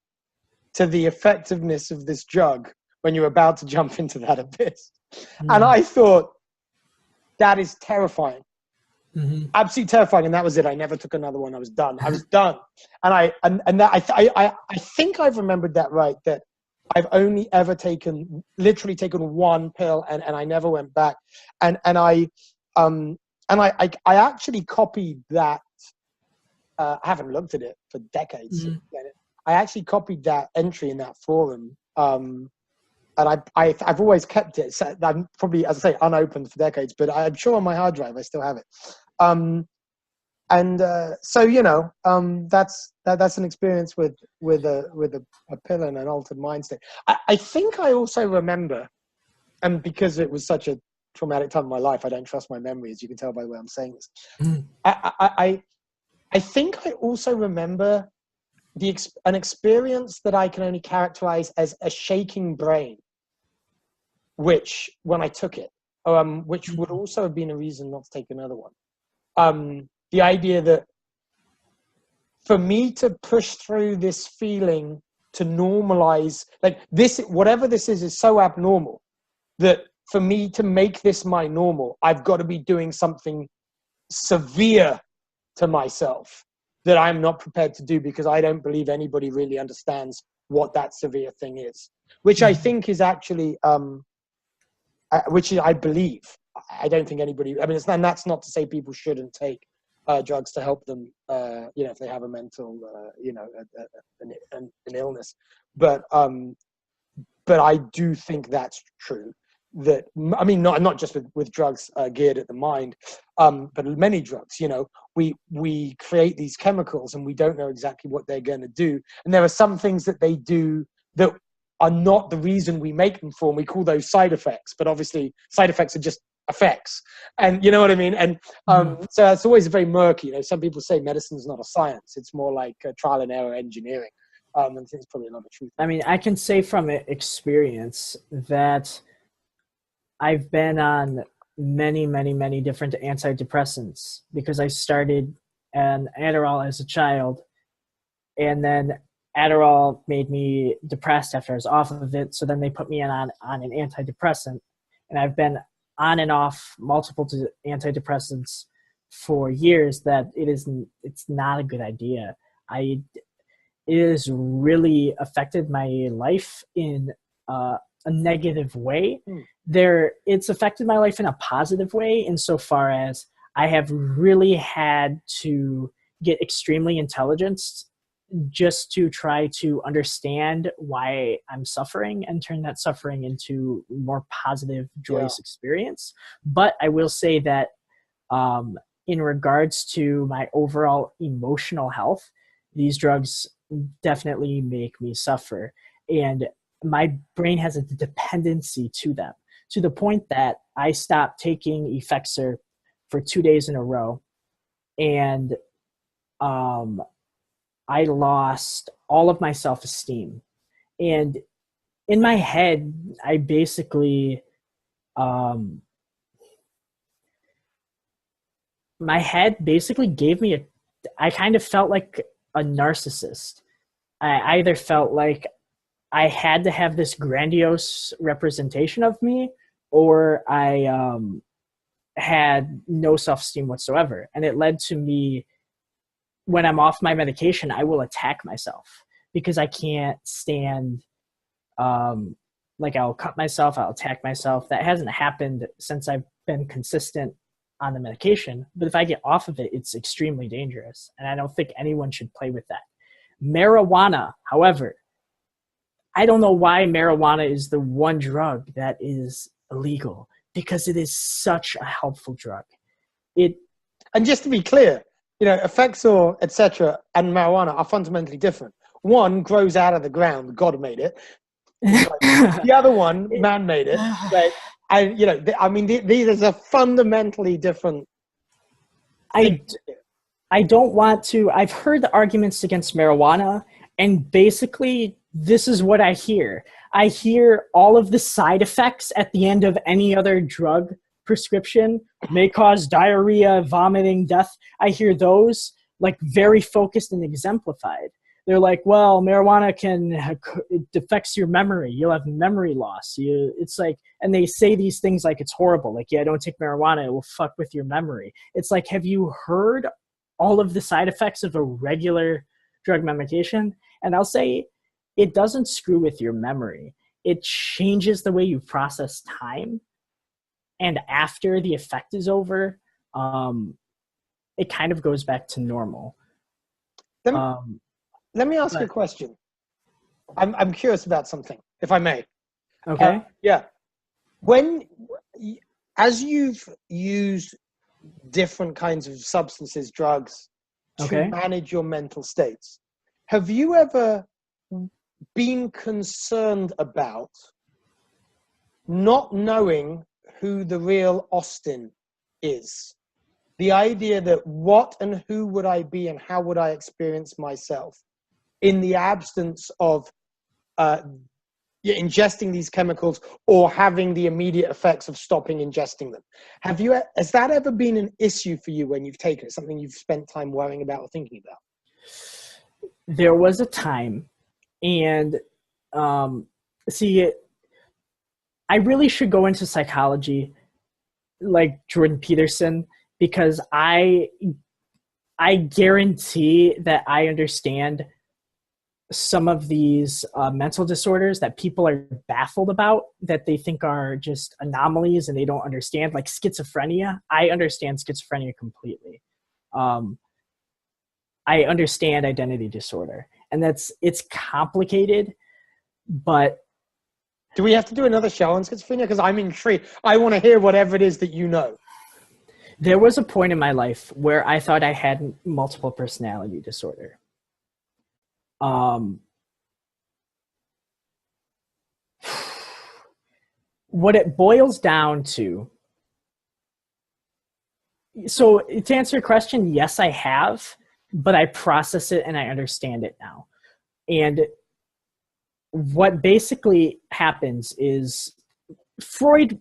to the effectiveness of this drug when you're about to jump into that abyss. And I thought, that is terrifying. Absolutely terrifying. And that was it. I never took another one. I was done. And I think I've remembered that right, that I've only ever literally taken one pill, and I never went back. And I actually copied that. I haven't looked at it for decades. I actually copied that entry in that forum, and I've always kept it. So I'm probably, as I say, unopened for decades, but I'm sure on my hard drive I still have it. So you know, that's an experience with a pill and an altered mind state. I think I also remember, and because it was such a traumatic time in my life, I don't trust my memory, as you can tell by the way I'm saying this. I think I also remember an experience that I can only characterize as a shaking brain, which, when I took it, which would also have been a reason not to take another one. The idea that for me to push through this feeling to normalize, like this, whatever this is so abnormal that for me to make this my normal, I've got to be doing something severe to myself that I'm not prepared to do, because I don't believe anybody really understands what that severe thing is, which I think is actually, which I believe. I don't think anybody, I mean, and that's not to say people shouldn't take drugs to help them, you know, if they have a mental, you know, an illness. But I do think that's true. That, I mean, not just with drugs geared at the mind, but many drugs, you know, we create these chemicals and we don't know exactly what they're going to do. And there are some things that they do that are not the reason we make them for, and we call those side effects. But obviously side effects are just effects. And you know what I mean? And so it's always very murky. You know, some people say medicine's not a science. It's more like trial and error engineering. And there's probably a lot of truth. I mean, I can say from experience that I've been on many, many, many different antidepressants because I started an Adderall as a child, and then Adderall made me depressed after I was off of it. So then they put me on an antidepressant, and I've been on and off multiple antidepressants for years. That it's not a good idea. It has really affected my life in a negative way. It's affected my life in a positive way insofar as I have really had to get extremely intelligent just to try to understand why I'm suffering and turn that suffering into more positive, joyous experience. But I will say that in regards to my overall emotional health, these drugs definitely make me suffer. And my brain has a dependency to them, to the point that I stopped taking Effexor for 2 days in a row. And I lost all of my self-esteem. And in my head, I basically, my head basically gave me I kind of felt like a narcissist. I either felt like I had to have this grandiose representation of me, or I had no self-esteem whatsoever. And it led to me, when I'm off my medication, I will attack myself because I can't stand, like I'll cut myself, I'll attack myself. That hasn't happened since I've been consistent on the medication. But if I get off of it, it's extremely dangerous. And I don't think anyone should play with that. Marijuana, however, I don't know why marijuana is the one drug that is illegal, because it is such a helpful drug. And just to be clear, you know, Effexor, etc., and marijuana are fundamentally different. One grows out of the ground; God made it. The other one, man made it. Right? And you know, I mean, these are fundamentally different. I don't want to. I've heard the arguments against marijuana, and basically, this is what I hear. I hear all of the side effects at the end of any other drug prescription may cause diarrhea, vomiting, death. I hear those like very focused and exemplified. They're like, well, marijuana it affects your memory. You'll have memory loss. It's like, and they say these things like it's horrible. Like, yeah, don't take marijuana. It will fuck with your memory. It's like, have you heard all of the side effects of a regular drug medication? And I'll say it doesn't screw with your memory. It changes the way you process time. And after the effect is over, it kind of goes back to normal. Let me ask you a question. I'm curious about something, if I may. Okay. Yeah. As you've used different kinds of substances, drugs, to manage your mental states, have you ever been concerned about not knowing who the real Austin is? The idea that what and who would I be and how would I experience myself in the absence of ingesting these chemicals or having the immediate effects of stopping ingesting them. Has that ever been an issue for you when you've taken it, something you've spent time worrying about or thinking about? There was a time, and I really should go into psychology like Jordan Peterson, because I guarantee that I understand some of these mental disorders that people are baffled about, that they think are just anomalies and they don't understand, like schizophrenia. I understand schizophrenia completely. I understand identity disorder, and it's complicated, but do we have to do another show on schizophrenia? Because I'm intrigued. I want to hear whatever it is that you know. There was a point in my life where I thought I had multiple personality disorder. What it boils down to So to answer your question, yes, I have, but I process it and I understand it now. And what basically happens is Freud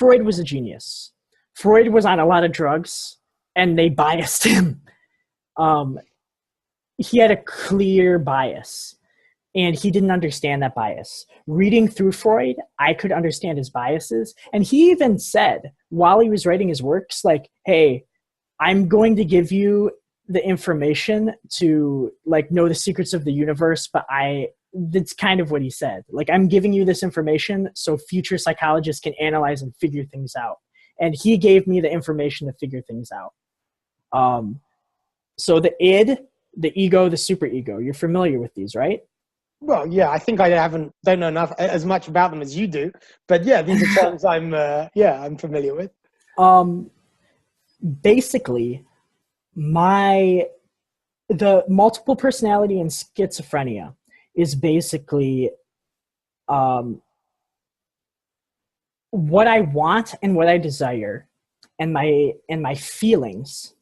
was a genius. Freud was on a lot of drugs and they biased him. He had a clear bias and he didn't understand that bias. Reading through Freud, I could understand his biases. And he even said while he was writing his works, like, hey, I'm going to give you the information to like know the secrets of the universe, but that's kind of what he said. Like, I'm giving you this information so future psychologists can analyze and figure things out. And he gave me the information to figure things out. So the id, the ego, the superego, you're familiar with these, right? Well, yeah, I think I don't know enough as much about them as you do, but yeah, these are terms I'm familiar with. Basically, the multiple personality and schizophrenia is basically what I want and what I desire, and my feelings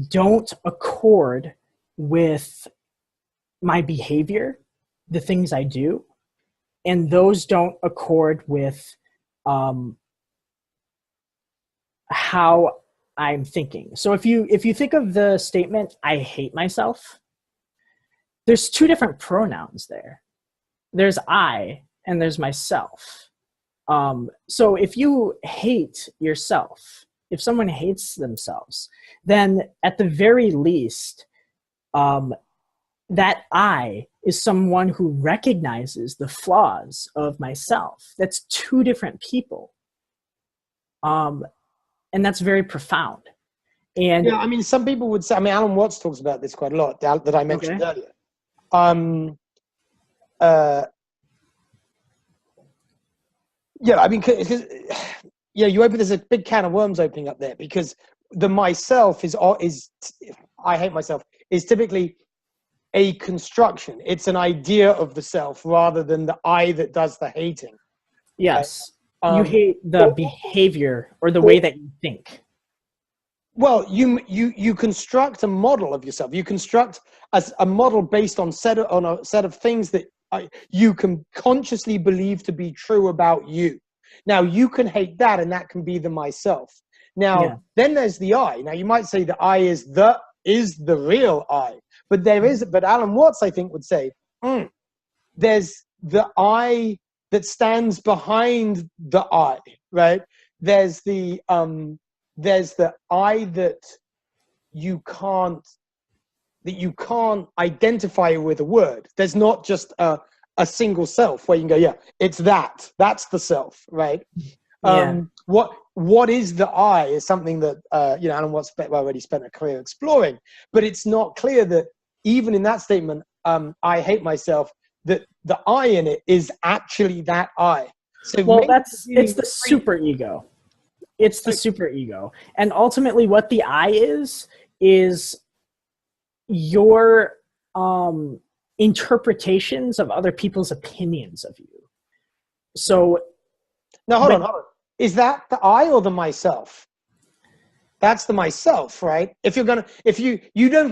don't accord with my behavior, the things I do, and those don't accord with how I'm thinking. So if you think of the statement, I hate myself, there's two different pronouns there. There's I and there's myself. So if you hate yourself, if someone hates themselves, then at the very least, that I is someone who recognizes the flaws of myself. That's two different people. And that's very profound. And yeah, I mean, some people would say, I mean, Alan Watts talks about this quite a lot that I mentioned earlier. Yeah, I mean, yeah, there's a big can of worms opening up there, because the myself is I hate myself is typically a construction. It's an idea of the self rather than the I that does the hating. Yes. You hate the behavior or the way that you think. Well, you construct a model of yourself. You construct as a model based on a set of things that you can consciously believe to be true about you. Now, you can hate that, and that can be the myself. Now, then there's the I. Now, you might say the I is the real I, but but Alan Watts, I think, would say there's the I that stands behind the I, right? There's the I that you can't identify with a word. There's not just a single self where you can go, yeah, it's that's the self, right? What is the I is something that Alan Watts already spent a career exploring, but it's not clear that even in that statement, I hate myself, that the I in it is actually that I. So it's the super ego. It's the super ego. And ultimately what the I is your interpretations of other people's opinions of you. So now hold on. Is that the I or the myself? That's the myself, right? If you don't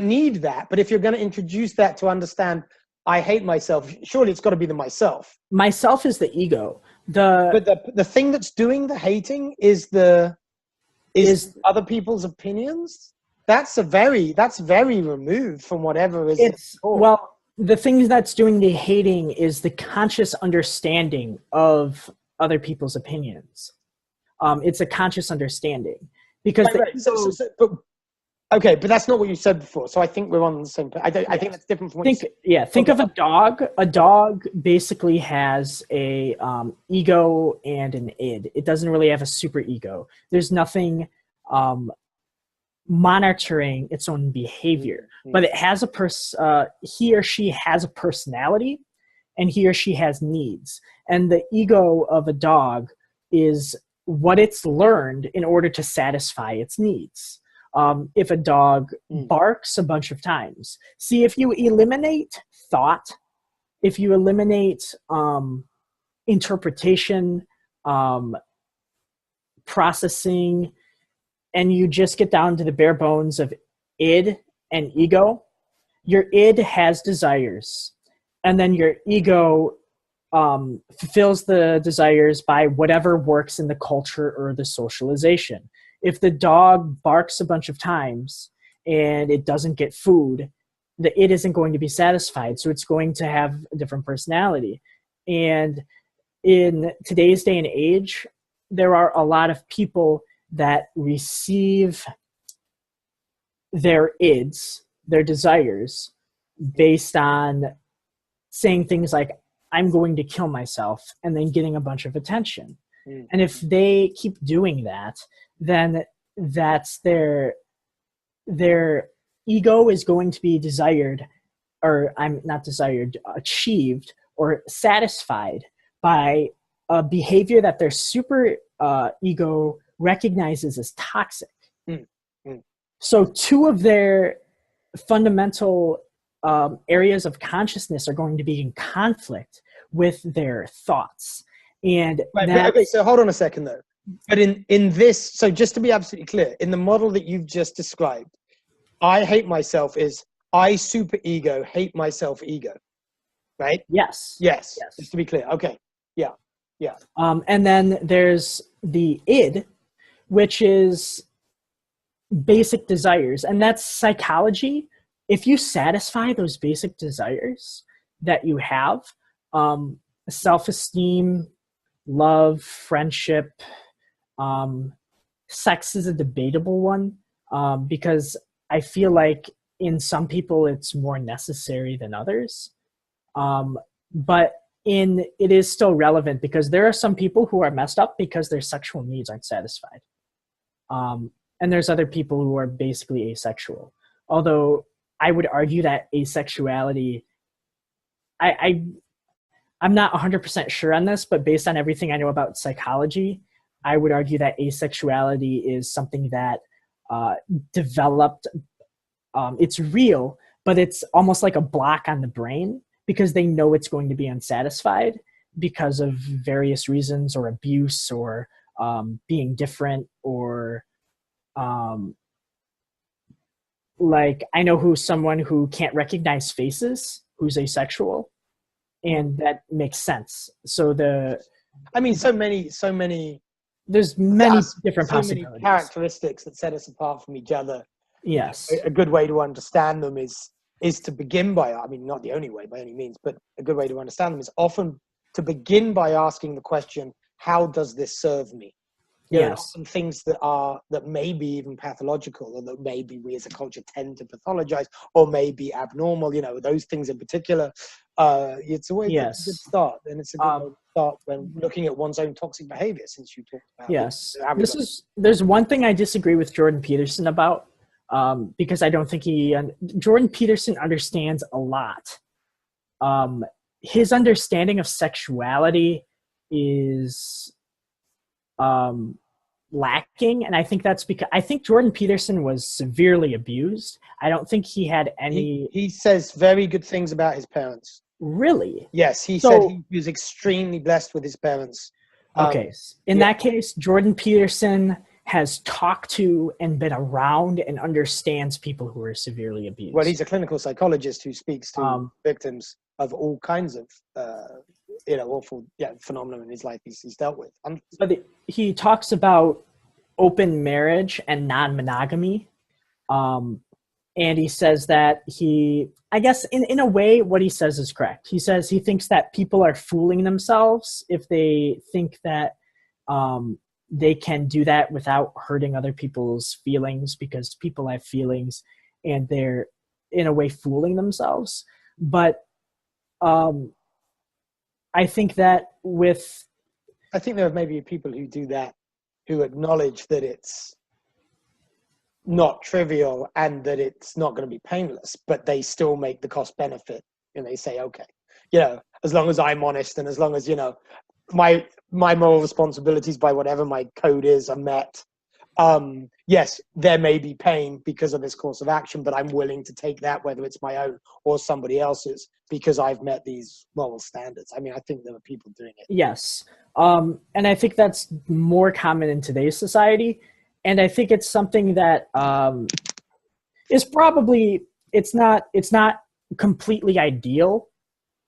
need that, but if you're going to introduce that to understand I hate myself, surely it's got to be the myself. Myself is the ego. But the thing that's doing the hating is other people's opinions. That's very removed from whatever is. Well, the thing that's doing the hating is the conscious understanding of other people's opinions. It's a conscious understanding, because but that's not what you said before. So I think we're on the same page. I think that's different from what you said. Think of a dog. A dog basically has a ego and an id. It doesn't really have a super ego. There's nothing monitoring its own behavior, but it has he or she has a personality, and he or she has needs. And the ego of a dog is what it's learned in order to satisfy its needs. If a dog barks a bunch of times, see, if you eliminate thought, if you eliminate interpretation, processing, and you just get down to the bare bones of id and ego, your id has desires, and then your ego fulfills the desires by whatever works in the culture or the socialization. If the dog barks a bunch of times and it doesn't get food, the id isn't going to be satisfied, so it's going to have a different personality. And in today's day and age, there are a lot of people that receive their ids, their desires, based on saying things like, I'm going to kill myself, and then getting a bunch of attention. And if they keep doing that, then that's their ego is going to be desired, or I'm not desired, achieved or satisfied by a behavior that their super ego recognizes as toxic. So two of their fundamental areas of consciousness are going to be in conflict with their thoughts. And okay, so hold on a second though. But in this, so just to be absolutely clear, in the model that you've just described, I hate myself is I super ego hate myself ego, right? Yes. Just to be clear. Okay. Yeah. And then there's the id, which is basic desires, and that's psychology. If you satisfy those basic desires that you have, self-esteem, love, friendship, sex is a debatable one, because I feel like in some people it's more necessary than others. But it is still relevant because there are some people who are messed up because their sexual needs aren't satisfied. And there's other people who are basically asexual. Although I would argue that asexuality, I'm not 100% sure on this, but based on everything I know about psychology, I would argue that asexuality is something that developed, it's real, but it's almost like a block on the brain because they know it's going to be unsatisfied because of various reasons, or abuse, or being different, or like I know someone who can't recognize faces, who's asexual, and that makes sense. So so many there's many different possibilities, many characteristics that set us apart from each other. Yes. A good way to understand them is to begin by, I mean, not the only way by any means, but a good way to understand them is often to begin by asking the question, how does this serve me? Yes. Some things that may be even pathological, or that maybe we as a culture tend to pathologize, or may be abnormal, those things in particular. It's always a good start, and it's a good way to start when looking at one's own toxic behavior, since you talked about there's one thing I disagree with Jordan Peterson about, because I don't think Jordan Peterson understands a lot. His understanding of sexuality is lacking, and I think that's because I think Jordan Peterson was severely abused. I don't think he had any. He says very good things about his parents. Really? Yes, he said he was extremely blessed with his parents. Okay, in that case, Jordan Peterson has talked to and been around and understands people who are severely abused. Well, he's a clinical psychologist who speaks to victims of all kinds of awful phenomena in his life he's dealt with. But he talks about open marriage and non-monogamy, and he says that I guess in a way what he says is correct. He says he thinks that people are fooling themselves if they think that they can do that without hurting other people's feelings, because people have feelings and they're in a way fooling themselves. But I think that I think there may be people who do that, who acknowledge that it's not trivial and that it's not going to be painless, but they still make the cost benefit, and they say, okay, as long as I'm honest, and as long as my moral responsibilities by whatever my code is are met, yes, there may be pain because of this course of action, but I'm willing to take that, whether it's my own or somebody else's, because I've met these moral standards. I mean, I think there are people doing it. Yes. And I think that's more common in today's society. And I think it's something that is probably, it's not completely ideal,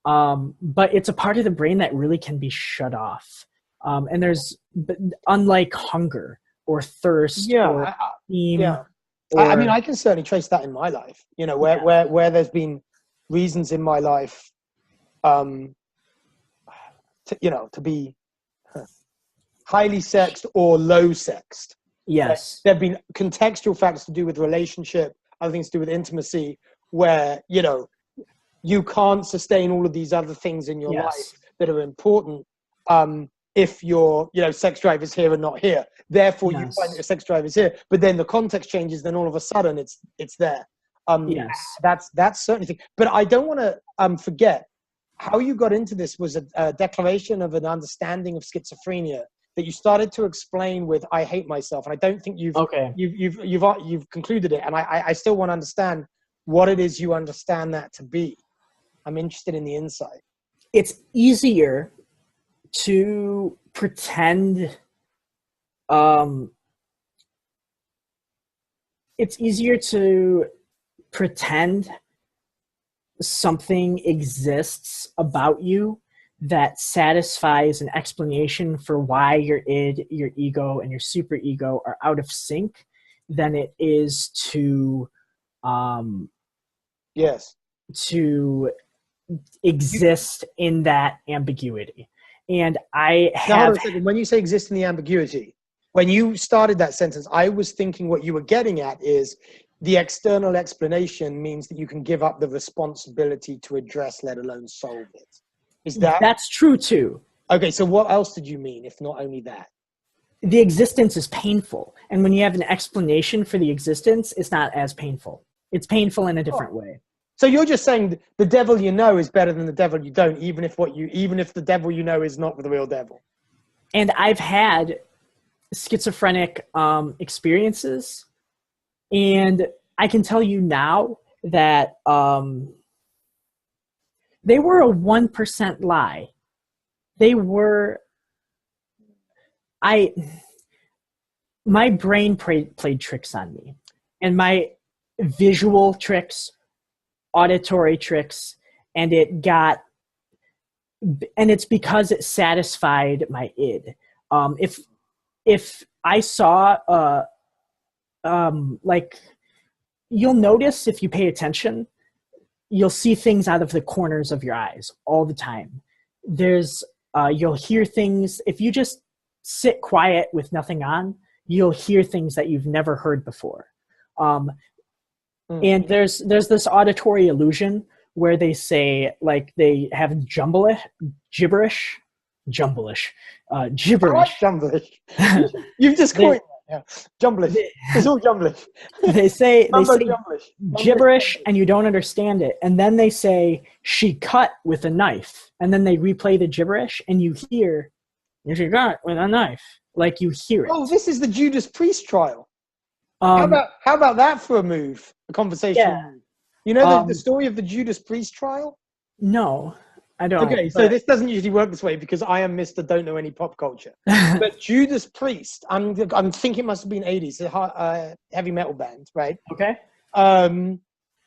but it's a part of the brain that really can be shut off. And unlike hunger or thirst or theme. Yeah. I mean, I can certainly trace that in my life, you know, where there's been reasons in my life, to be highly sexed or low sexed. Yes. There have been contextual factors to do with relationship, other things to do with intimacy, where, you know, you can't sustain all of these other things in your life that are important if your, you know, sex drive is here and not here. Therefore, you find that your sex drive is here, but then the context changes, then all of a sudden it's there. That's certainly thing. But I don't want to forget how you got into this was a declaration of an understanding of schizophrenia that you started to explain with "I hate myself," and I don't think you've concluded it. And I still want to understand what it is you understand that to be. I'm interested in the insight. It's easier to pretend. It's easier to pretend something exists about you that satisfies an explanation for why your id, your ego, and your superego are out of sync than it is to to exist in that ambiguity. And I have... Now, hold on a second. When you say exist in the ambiguity, when you started that sentence, I was thinking what you were getting at is the external explanation means that you can give up the responsibility to address, let alone solve it. Is that... That's true too. Okay, so what else did you mean, if not only that? The existence is painful. And when you have an explanation for the existence, it's not as painful. It's painful in a different way. So you're just saying the devil you know is better than the devil you don't, even if the devil you know is not the real devil. And I've had schizophrenic experiences, and I can tell you now that they were a 1% lie. They were... my brain played tricks on me, and my visual tricks, auditory tricks, and it's because it satisfied my id. If I saw like, you'll notice if you pay attention, you'll see things out of the corners of your eyes all the time. You'll hear things. If you just sit quiet with nothing on, you'll hear things that you've never heard before. And there's this auditory illusion where they say, like, they have gibberish. You've just coined that. Jumblish. It's all jumblish. They say gibberish, and you don't understand it. And then they say, "She cut with a knife." And then they replay the gibberish, and you hear, "She cut with a knife." Like, you hear it. Oh, this is the Judas Priest trial. How about that for a conversation? Yeah. You know the story of the Judas Priest trial? No, I don't. Okay, so this doesn't usually work this way because I am Mr. Don't Know Any Pop Culture. But Judas Priest, I'm thinking it must have been 80s, a heavy metal band, right? Okay.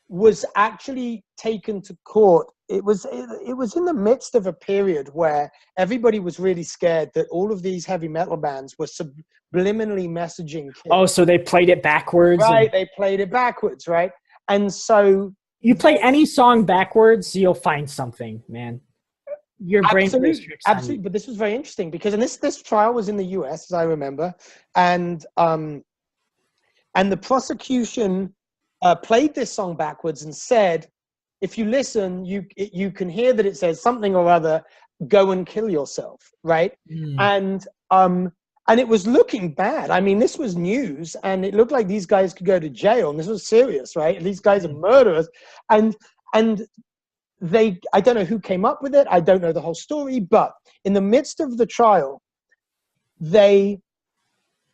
Was actually taken to court. It was in the midst of a period where everybody was really scared that all of these heavy metal bands were subliminally messaging kids. Oh, so they played it backwards. Right, they played it backwards, right? And so... You play any song backwards, you'll find something, man. Your brain plays tricks on you. Absolutely, but this was very interesting because, and this trial was in the US, as I remember, and the prosecution played this song backwards and said, if you listen, you can hear that it says something or other, "Go and kill yourself," right? And it was looking bad. I mean, this was news, and it looked like these guys could go to jail, and this was serious, right? These guys are murderers, and I don't know who came up with it. I don't know the whole story, but in the midst of the trial, they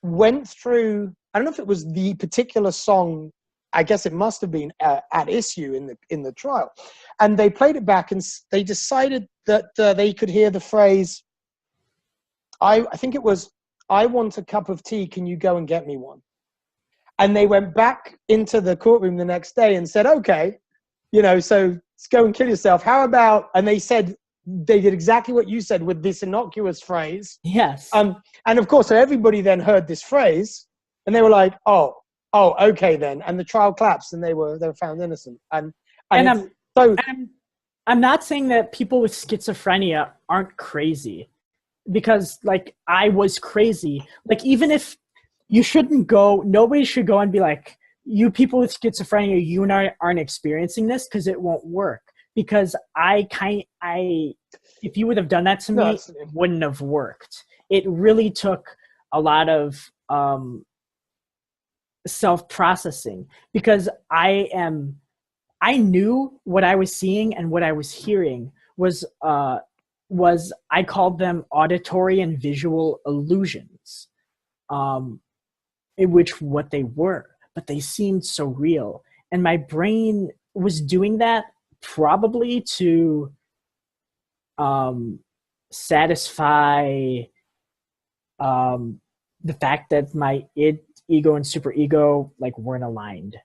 went through, I don't know if it was the particular song, I guess it must have been at issue in the trial, and they played it back, and they decided that they could hear the phrase, I think it was, I want a cup of tea. Can you go and get me one? And they went back into the courtroom the next day and said, okay, so let's go and kill yourself. How about, and they said, they did exactly what you said with this innocuous phrase. Yes. And of course, so everybody then heard this phrase and they were like, oh, okay then. And the trial collapsed and they were found innocent. And I'm not saying that people with schizophrenia aren't crazy, because like I was crazy. Like, even if nobody should go and be like, you people with schizophrenia, you and I aren't experiencing this, because it won't work. Because if you would have done that to me, it wouldn't have worked. It really took a lot of self-processing, because I knew what I was seeing and what I was hearing was I called them auditory and visual illusions, in which what they were, but they seemed so real. And my brain was doing that probably to satisfy the fact that my ego and superego like weren't aligned.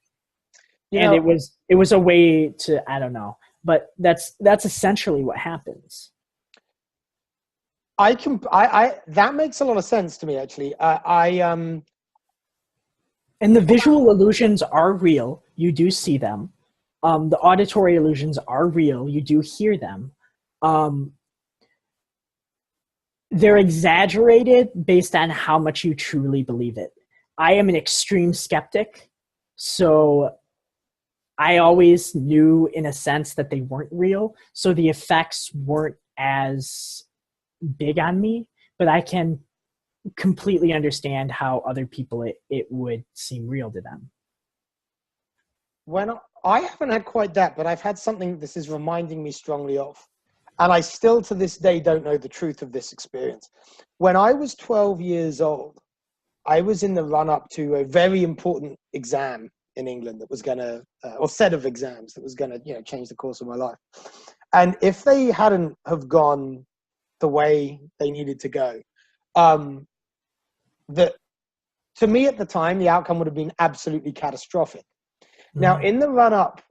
And it was a way to, I don't know, but that's essentially what happens. That makes a lot of sense to me, actually. And the visual illusions are real. You do see them. The auditory illusions are real. You do hear them. They're exaggerated based on how much you truly believe it. I am an extreme skeptic, so I always knew in a sense that they weren't real. So the effects weren't as big on me, but I can completely understand how other people it would seem real to them. When I haven't had quite that, but I've had something this is reminding me strongly of. And I still to this day don't know the truth of this experience. When I was 12 years old, I was in the run-up to a very important exam in England that was going to, or set of exams that was going to, change the course of my life. And if they hadn't have gone the way they needed to go, to me at the time, the outcome would have been absolutely catastrophic. Mm. Now, in the run-up,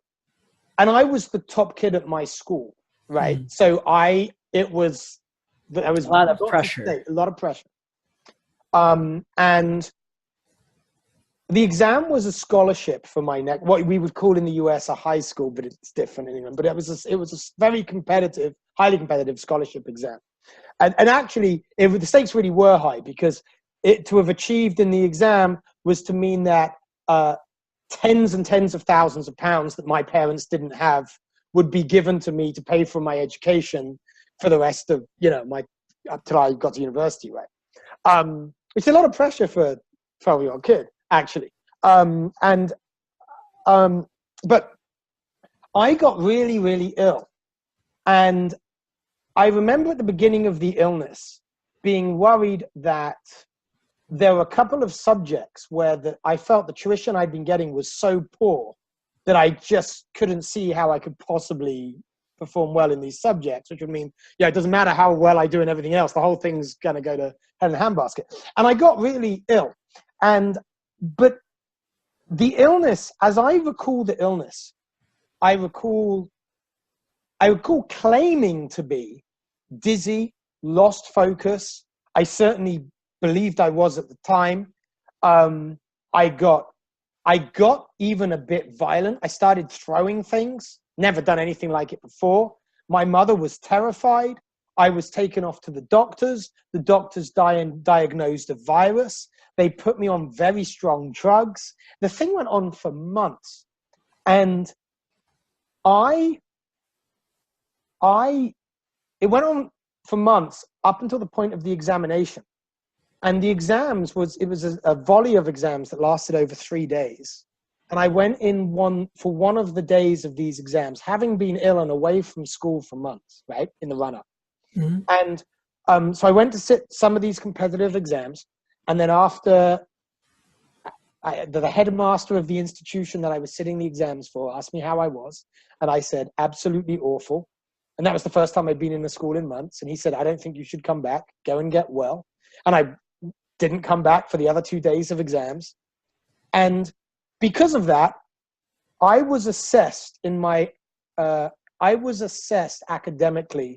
and I was the top kid at my school, right? Mm. So there was a lot of pressure. A lot of pressure. And the exam was a scholarship for my next, what we would call in the US a high school, but it's different in England. But it was a very competitive, highly competitive scholarship exam. And actually, the stakes really were high, because to have achieved in the exam was to mean that tens and tens of thousands of pounds that my parents didn't have would be given to me to pay for my education for the rest of, up till I got to university, right? It's a lot of pressure for a 12-year-old kid, actually. But I got really, really ill. And I remember at the beginning of the illness being worried that there were a couple of subjects where I felt the tuition I'd been getting was so poor that I just couldn't see how I could possibly perform well in these subjects, which would mean, it doesn't matter how well I do in everything else, the whole thing's going to go to hell in a handbasket. And I got really ill. But the illness, as I recall the illness, I recall claiming to be dizzy, lost focus. I certainly believed I was at the time. I got even a bit violent. I started throwing things. Never done anything like it before. My mother was terrified. I was taken off to the doctors. The doctors diagnosed a virus. They put me on very strong drugs. The thing went on for months. And it went on for months up until the point of the examination. And the exams it was a volley of exams that lasted over 3 days. And I went in for one of the days of these exams, having been ill and away from school for months, right, in the run-up. Mm-hmm. And so I went to sit some of these competitive exams. And then after, the headmaster of the institution that I was sitting the exams for asked me how I was. And I said, absolutely awful. And that was the first time I'd been in the school in months. And he said, I don't think you should come back. Go and get well. And I didn't come back for the other 2 days of exams. And because of that, I was assessed academically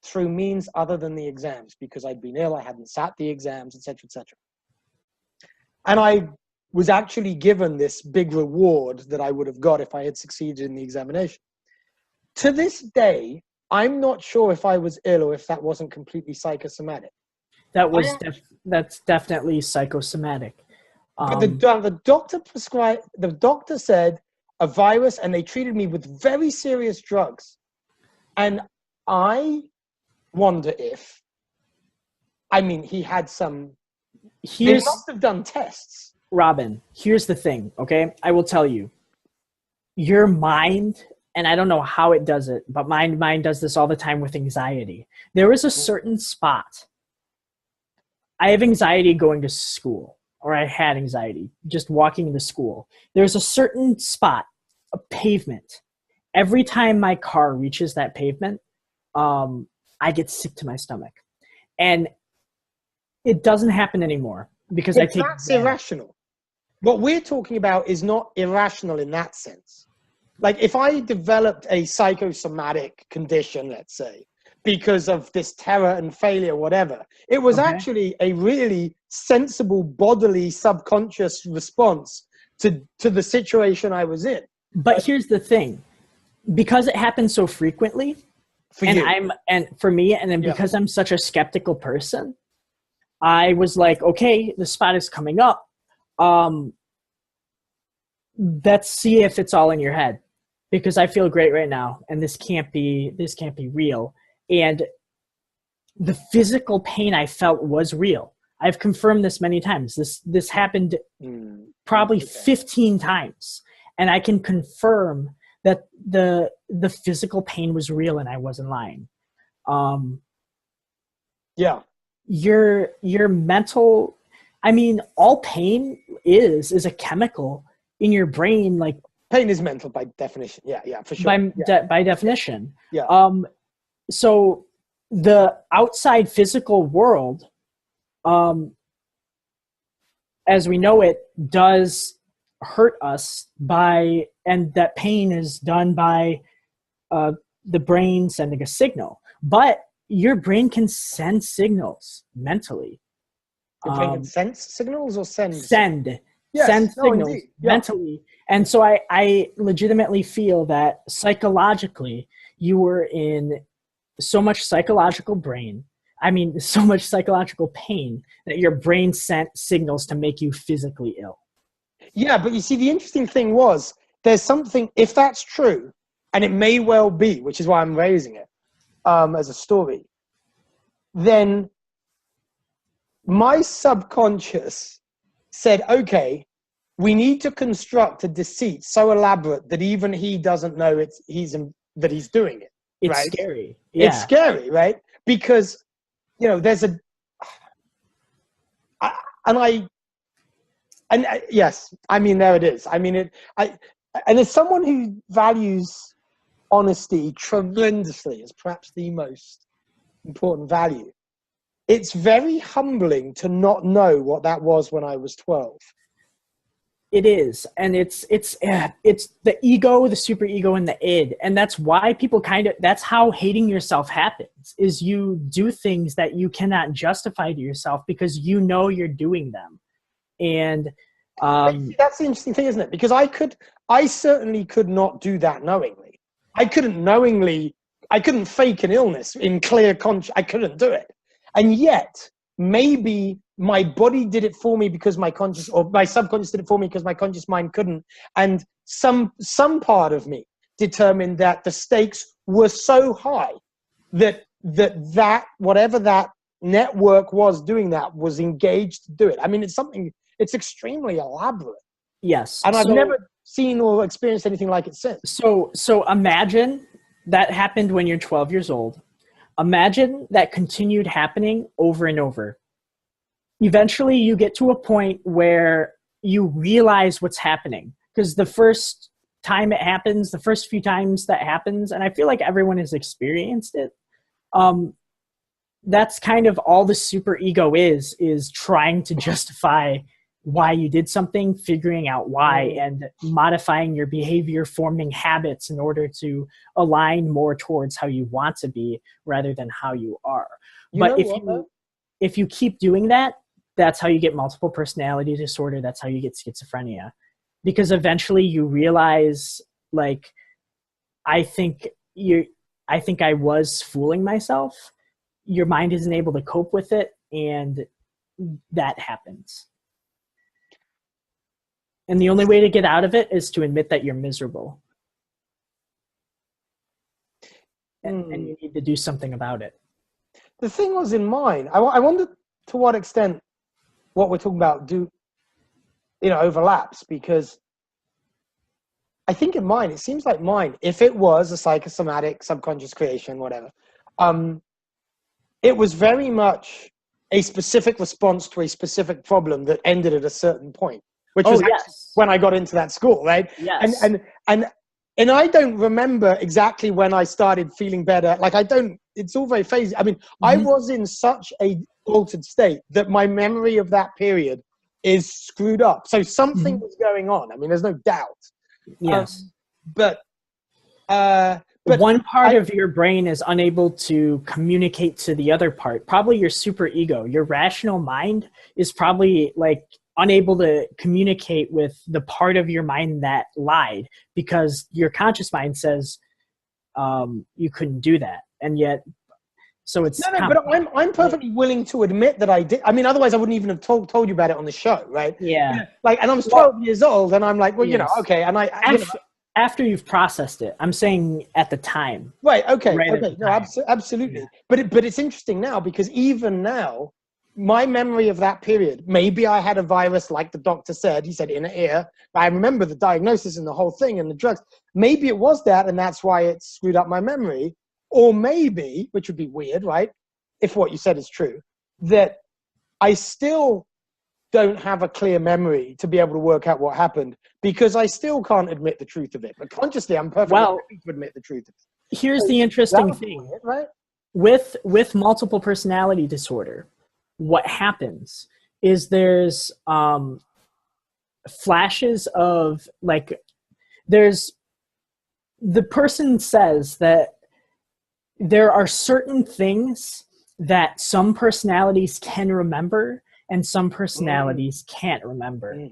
through means other than the exams, because I'd been ill, I hadn't sat the exams, etc., etc. And I was actually given this big reward that I would have got if I had succeeded in the examination. To this day, I'm not sure if I was ill or if that wasn't completely psychosomatic. That's definitely psychosomatic. But the doctor said a virus, and they treated me with very serious drugs. And I wonder if, he had some, they must have done tests. Robin, here's the thing, okay? I will tell you, your mind, and I don't know how it does it, but my mind does this all the time with anxiety. There is a certain spot. I have anxiety going to school, or I had anxiety just walking to school. There's a certain spot, a pavement. Every time my car reaches that pavement, I get sick to my stomach. And it doesn't happen anymore because that's irrational. What we're talking about is not irrational in that sense. Like if I developed a psychosomatic condition, let's say, because of this terror and failure, whatever, it was actually a really sensible bodily subconscious response to the situation I was in. But here's the thing, because it happens so frequently, for me, because I'm such a skeptical person, I was like, okay, the spot is coming up. Let's see if it's all in your head, because I feel great right now, and this can't be real. And the physical pain I felt was real. I've confirmed this many times. This happened probably 15 times, and I can confirm that the physical pain was real, and I wasn't lying. Your mental, all pain is a chemical in your brain. Like pain is mental by definition. Yeah, for sure. By definition. Yeah. So the outside physical world, as we know it, does hurt us and that pain is done by the brain sending a signal. But your brain can send signals mentally. Your brain can sense signals or send? Send signals mentally. And so I legitimately feel that psychologically you were in so much psychological pain that your brain sent signals to make you physically ill. Yeah, but you see, the interesting thing was, there's something, if that's true, and it may well be, which is why I'm raising it as a story, then my subconscious said, okay, we need to construct a deceit so elaborate that even he doesn't know that he's doing it. It's right? scary. Yeah. It's scary, right? Because, there's yes, there it is. And as someone who values honesty tremendously as perhaps the most important value, it's very humbling to not know what that was when I was 12. It is, and it's the ego, the super ego, and the id, and that's why people that's how hating yourself happens. Is you do things that you cannot justify to yourself because you're doing them, and that's the interesting thing, isn't it? Because I certainly could not do that knowingly. I couldn't fake an illness in clear conscience. I couldn't do it, and yet maybe my body did it for me because my conscious, or my subconscious did it for me because my conscious mind couldn't. And some part of me determined that the stakes were so high that whatever that network was doing that was engaged to do it. It's extremely elaborate. Yes. And I've never seen or experienced anything like it since. So imagine that happened when you're 12 years old. Imagine that continued happening over and over. Eventually you get to a point where you realize what's happening, because the first time it happens, the first few times that happens, and I feel like everyone has experienced it, that's kind of all the super ego is trying to justify why you did something, figuring out why, and modifying your behavior, forming habits in order to align more towards how you want to be rather than how you are. But if you keep doing that, that's how you get multiple personality disorder. That's how you get schizophrenia, because eventually you realize, like, I think I was fooling myself. Your mind isn't able to cope with it, and that happens. And the only way to get out of it is to admit that you're miserable. And you need to do something about it. The thing was in mine, I wonder to what extent what we're talking about overlaps, because I think in mine, it seems like mine, if it was a psychosomatic subconscious creation, whatever, it was very much a specific response to a specific problem that ended at a certain point, which was when I got into that school, right? Yes. And I don't remember exactly when I started feeling better. Like, it's all very phasey. I mean, I was in such a altered state that my memory of that period is screwed up. So something was going on. I mean, there's no doubt. Yes. But one part of your brain is unable to communicate to the other part, probably your super ego. Your rational mind is probably like unable to communicate with the part of your mind that lied, because your conscious mind says you couldn't do that. And yet, so it's but I'm perfectly willing to admit that I did. I mean, otherwise I wouldn't even have told you about it on the show, right? Yeah. And I was 12 years old, and I'm like, well, okay. And after you've processed it, I'm saying at the time. Right. Okay. No, absolutely. Yeah. But it's interesting now, because even now, my memory of that period, maybe I had a virus, like the doctor said. He said inner ear. I remember the diagnosis and the whole thing and the drugs. Maybe it was that, and that's why it screwed up my memory. Or maybe, which would be weird, right, if what you said is true, that I still don't have a clear memory to be able to work out what happened, because I still can't admit the truth of it. But consciously, I'm perfectly happy to admit the truth of it. Here's the interesting thing, right? With multiple personality disorder, what happens is there's flashes of, like, there's, the person says that there are certain things that some personalities can remember and some personalities can't remember.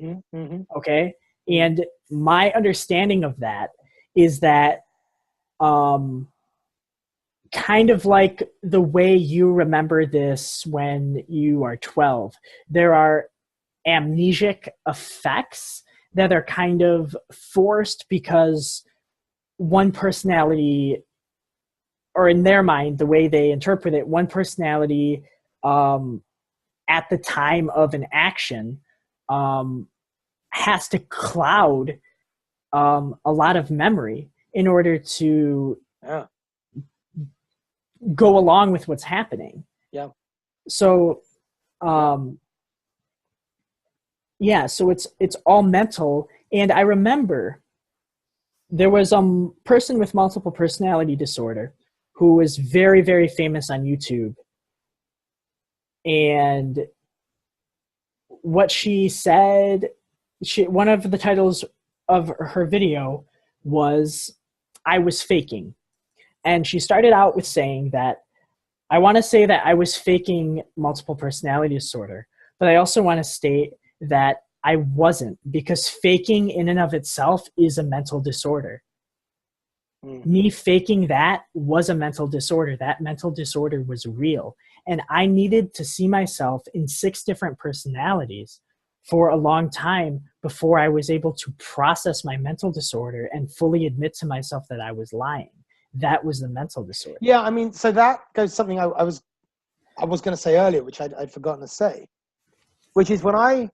Okay? And my understanding of that is that kind of like the way you remember this when you are 12, there are amnesic effects that are kind of forced because one personality, or in their mind, the way they interpret it, one personality at the time of an action has to cloud a lot of memory in order to go along with what's happening. Yeah. So, so it's all mental. And I remember there was a person with multiple personality disorder who was very, very famous on YouTube. And what she said, one of the titles of her video was, "I was faking." And she started out with saying that, I want to say that I was faking multiple personality disorder, but I also want to state that I wasn't, because faking in and of itself is a mental disorder. Me faking that was a mental disorder. That mental disorder was real. And I needed to see myself in 6 different personalities for a long time before I was able to process my mental disorder and fully admit to myself that I was lying. That was the mental disorder. Yeah, I mean, so that goes to something I was going to say earlier, which I'd forgotten to say, which is when I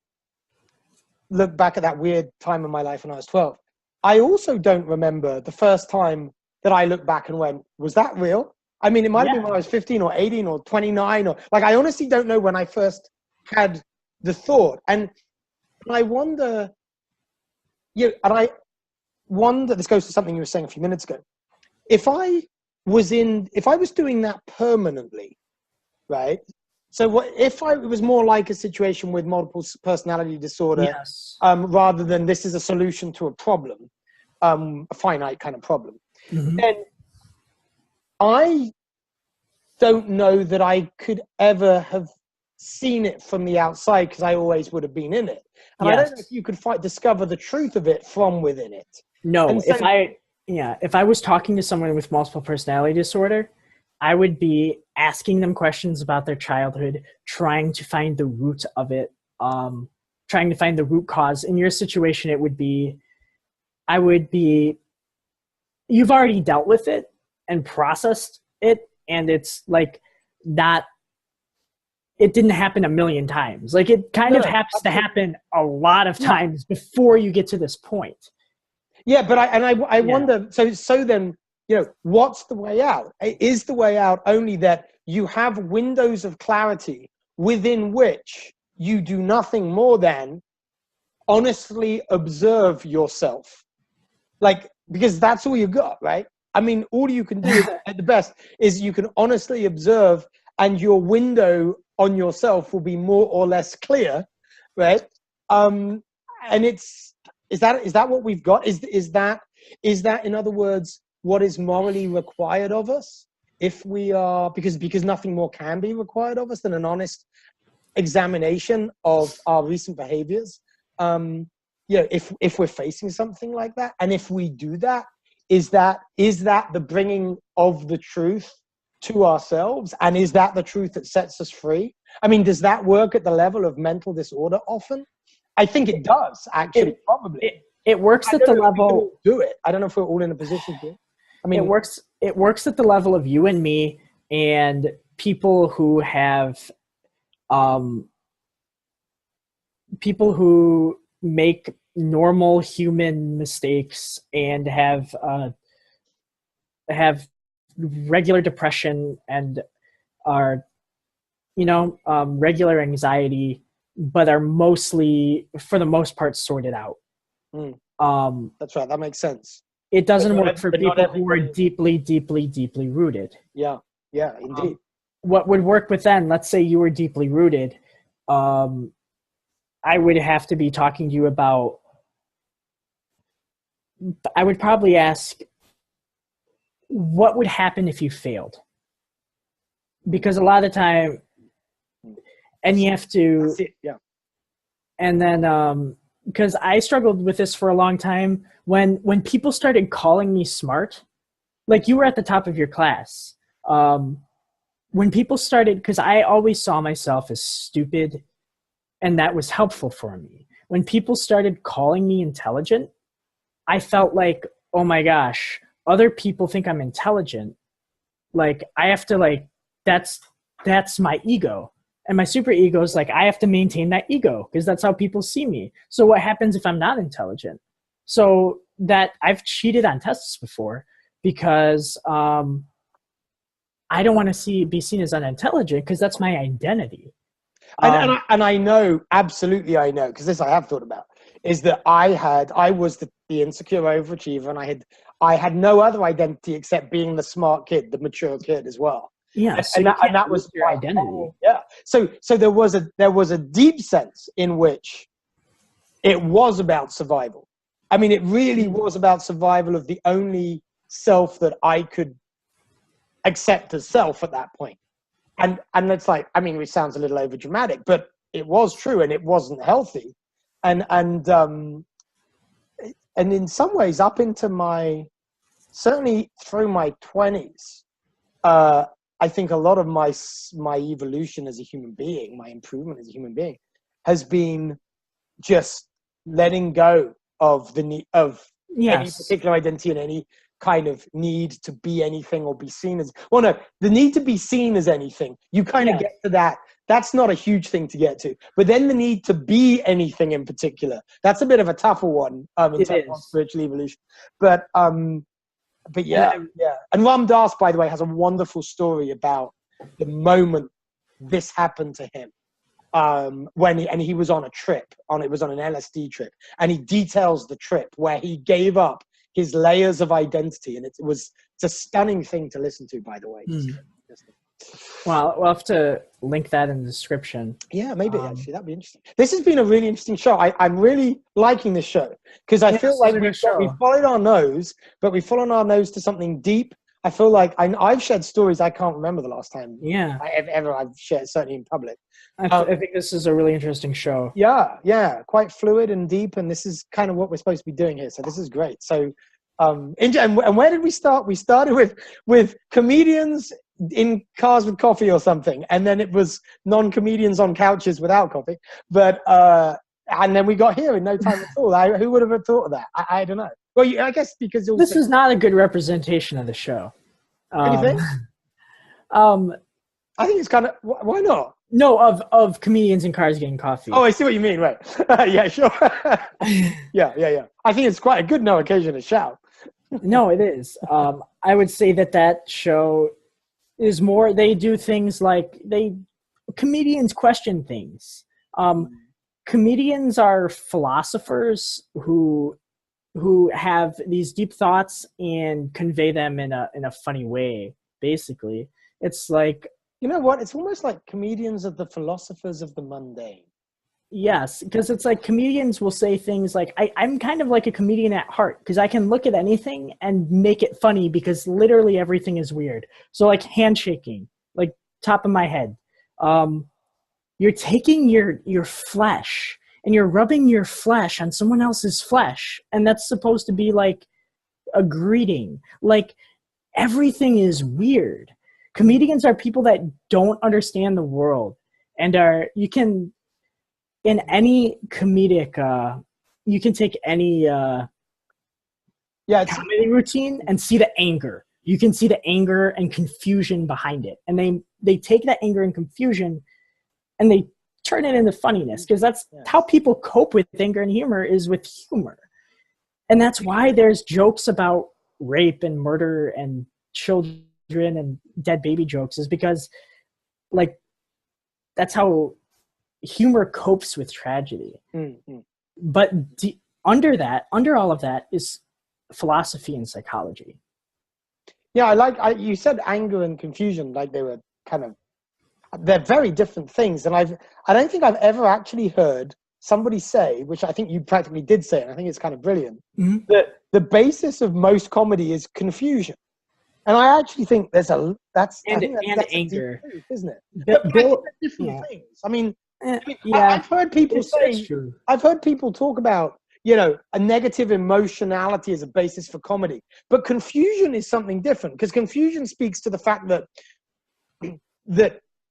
look back at that weird time in my life when I was 12, I also don't remember the first time that I looked back and went, was that real? I mean, it might have been when I was 15 or 18 or 29, or like, I honestly don't know when I first had the thought. And I wonder, this goes to something you were saying a few minutes ago. If I was doing that permanently, right? So what if it was more like a situation with multiple personality disorder, Yes. rather than this is a solution to a problem, a finite kind of problem, then I don't know that I could ever have seen it from the outside, because I always would have been in it. And I don't know if you could discover the truth of it from within it. No, And so, if I was talking to someone with multiple personality disorder, I would be asking them questions about their childhood, trying to find the root of it, trying to find the root cause. In your situation, you've already dealt with it and processed it, and it's like it didn't happen a million times. Like, it kind of happens to happen a lot of times before you get to this point. Yeah, but I wonder, so then, what's the way out? Is the way out only that you have windows of clarity within which you do nothing more than honestly observe yourself? Like, because that's all you got, right? I mean, all you can do at the best is you can honestly observe, and your window on yourself will be more or less clear, right? And is that what we've got? Is that in other words what is morally required of us, if we are, because nothing more can be required of us than an honest examination of our recent behaviors? If we're facing something like that, and if we do that, is that the bringing of the truth to ourselves, and is that the truth that sets us free? I mean, does that work at the level of mental disorder often? I think it does, actually. Probably it works at the level. Do it. I don't know if we're all in a position to. I mean, it works at the level of you and me and people who have people who make normal human mistakes and have regular depression and are regular anxiety, but are mostly, for the most part, sorted out. That's right. That makes sense. It doesn't work for people who are deeply, deeply, deeply rooted. Yeah, indeed. What would work with them? Let's say you were deeply rooted. I would have to be talking to you about. I would probably ask, what would happen if you failed? Because a lot of the time, and you have to, and then because I struggled with this for a long time. When people started calling me smart, like you were at the top of your class. When people started, because I always saw myself as stupid, and that was helpful for me. When people started calling me intelligent, I felt like, oh my gosh, other people think I'm intelligent. Like, I have to, that's my ego. And my super ego is like, I have to maintain that ego because that's how people see me. So what happens if I'm not intelligent? So that I've cheated on tests before because I don't want to be seen as unintelligent because that's my identity. And I know, absolutely I know, because this I have thought about, is that I was the insecure overachiever, and I had no other identity except being the smart kid, the mature kid as well. Yeah, so and that was your identity. Yeah. So there was a deep sense in which it was about survival. I mean, it really was about survival of the only self that I could accept as self at that point. And it's like, I mean, it sounds a little over dramatic, but it was true, and it wasn't healthy. And in some ways, up into certainly through my 20s, I think a lot of my evolution as a human being, my improvement as a human being, has been just letting go of the need of any particular identity and any kind of need to be anything or be seen as. Well, no, the need to be seen as anything, you kind of get to that. That's not a huge thing to get to. But then the need to be anything in particular, that's a bit of a tougher one in terms of spiritual evolution. But yeah. And Ram Dass, by the way, has a wonderful story about the moment this happened to him. When he was on a trip, it was on an LSD trip, and he details the trip where he gave up his layers of identity, and it's a stunning thing to listen to, by the way. Well, we'll have to link that in the description. Yeah, maybe actually that'd be interesting. This has been a really interesting show. I'm really liking this show because I feel like we followed our nose, but we followed our nose to something deep. I feel like I've shared stories I can't remember the last time. Yeah, I've shared, certainly in public. I think this is a really interesting show. Yeah, quite fluid and deep, and this is kind of what we're supposed to be doing here. So this is great. So, and where did we start? We started with comedians in cars with coffee or something, and then it was non-comedians on couches without coffee. But and then we got here in no time at all. Who would have thought of that? I don't know. Well, I guess because this is not a good representation of the show. Anything? I think it's kind of why not? No, of comedians in cars getting coffee. Oh, I see what you mean. Right? Yeah, sure. Yeah. I think it's quite a good no occasion to shout. No, it is. I would say that show is more. They do things like comedians question things. Comedians are philosophers who have these deep thoughts and convey them in a funny way. Basically, it's like, you know what? It's almost like comedians are the philosophers of the mundane. Yes, because it's like comedians will say things like, I'm kind of like a comedian at heart because I can look at anything and make it funny because literally everything is weird. So like handshaking, like top of my head. You're taking your flesh and you're rubbing your flesh on someone else's flesh. And that's supposed to be like a greeting. Like everything is weird. Comedians are people that don't understand the world and in any comedic, you can take any comedy routine and see the anger. You can see the anger and confusion behind it. And they take that anger and confusion and they turn it into funniness because that's how people cope with anger and humor is with humor. And that's why there's jokes about rape and murder and children and dead baby jokes is because like that's how humor copes with tragedy. Mm-hmm. But under all of that is philosophy and psychology. Yeah, you said anger and confusion like they were they're very different things. And I don't think I've ever actually heard somebody say, which I think you practically did say, and I think it's kind of brilliant, that the basis of most comedy is confusion. And I actually think that's anger, truth, isn't it? But different things. I mean, I've heard people say, I've heard people talk about, a negative emotionality as a basis for comedy. But confusion is something different because confusion speaks to the fact that,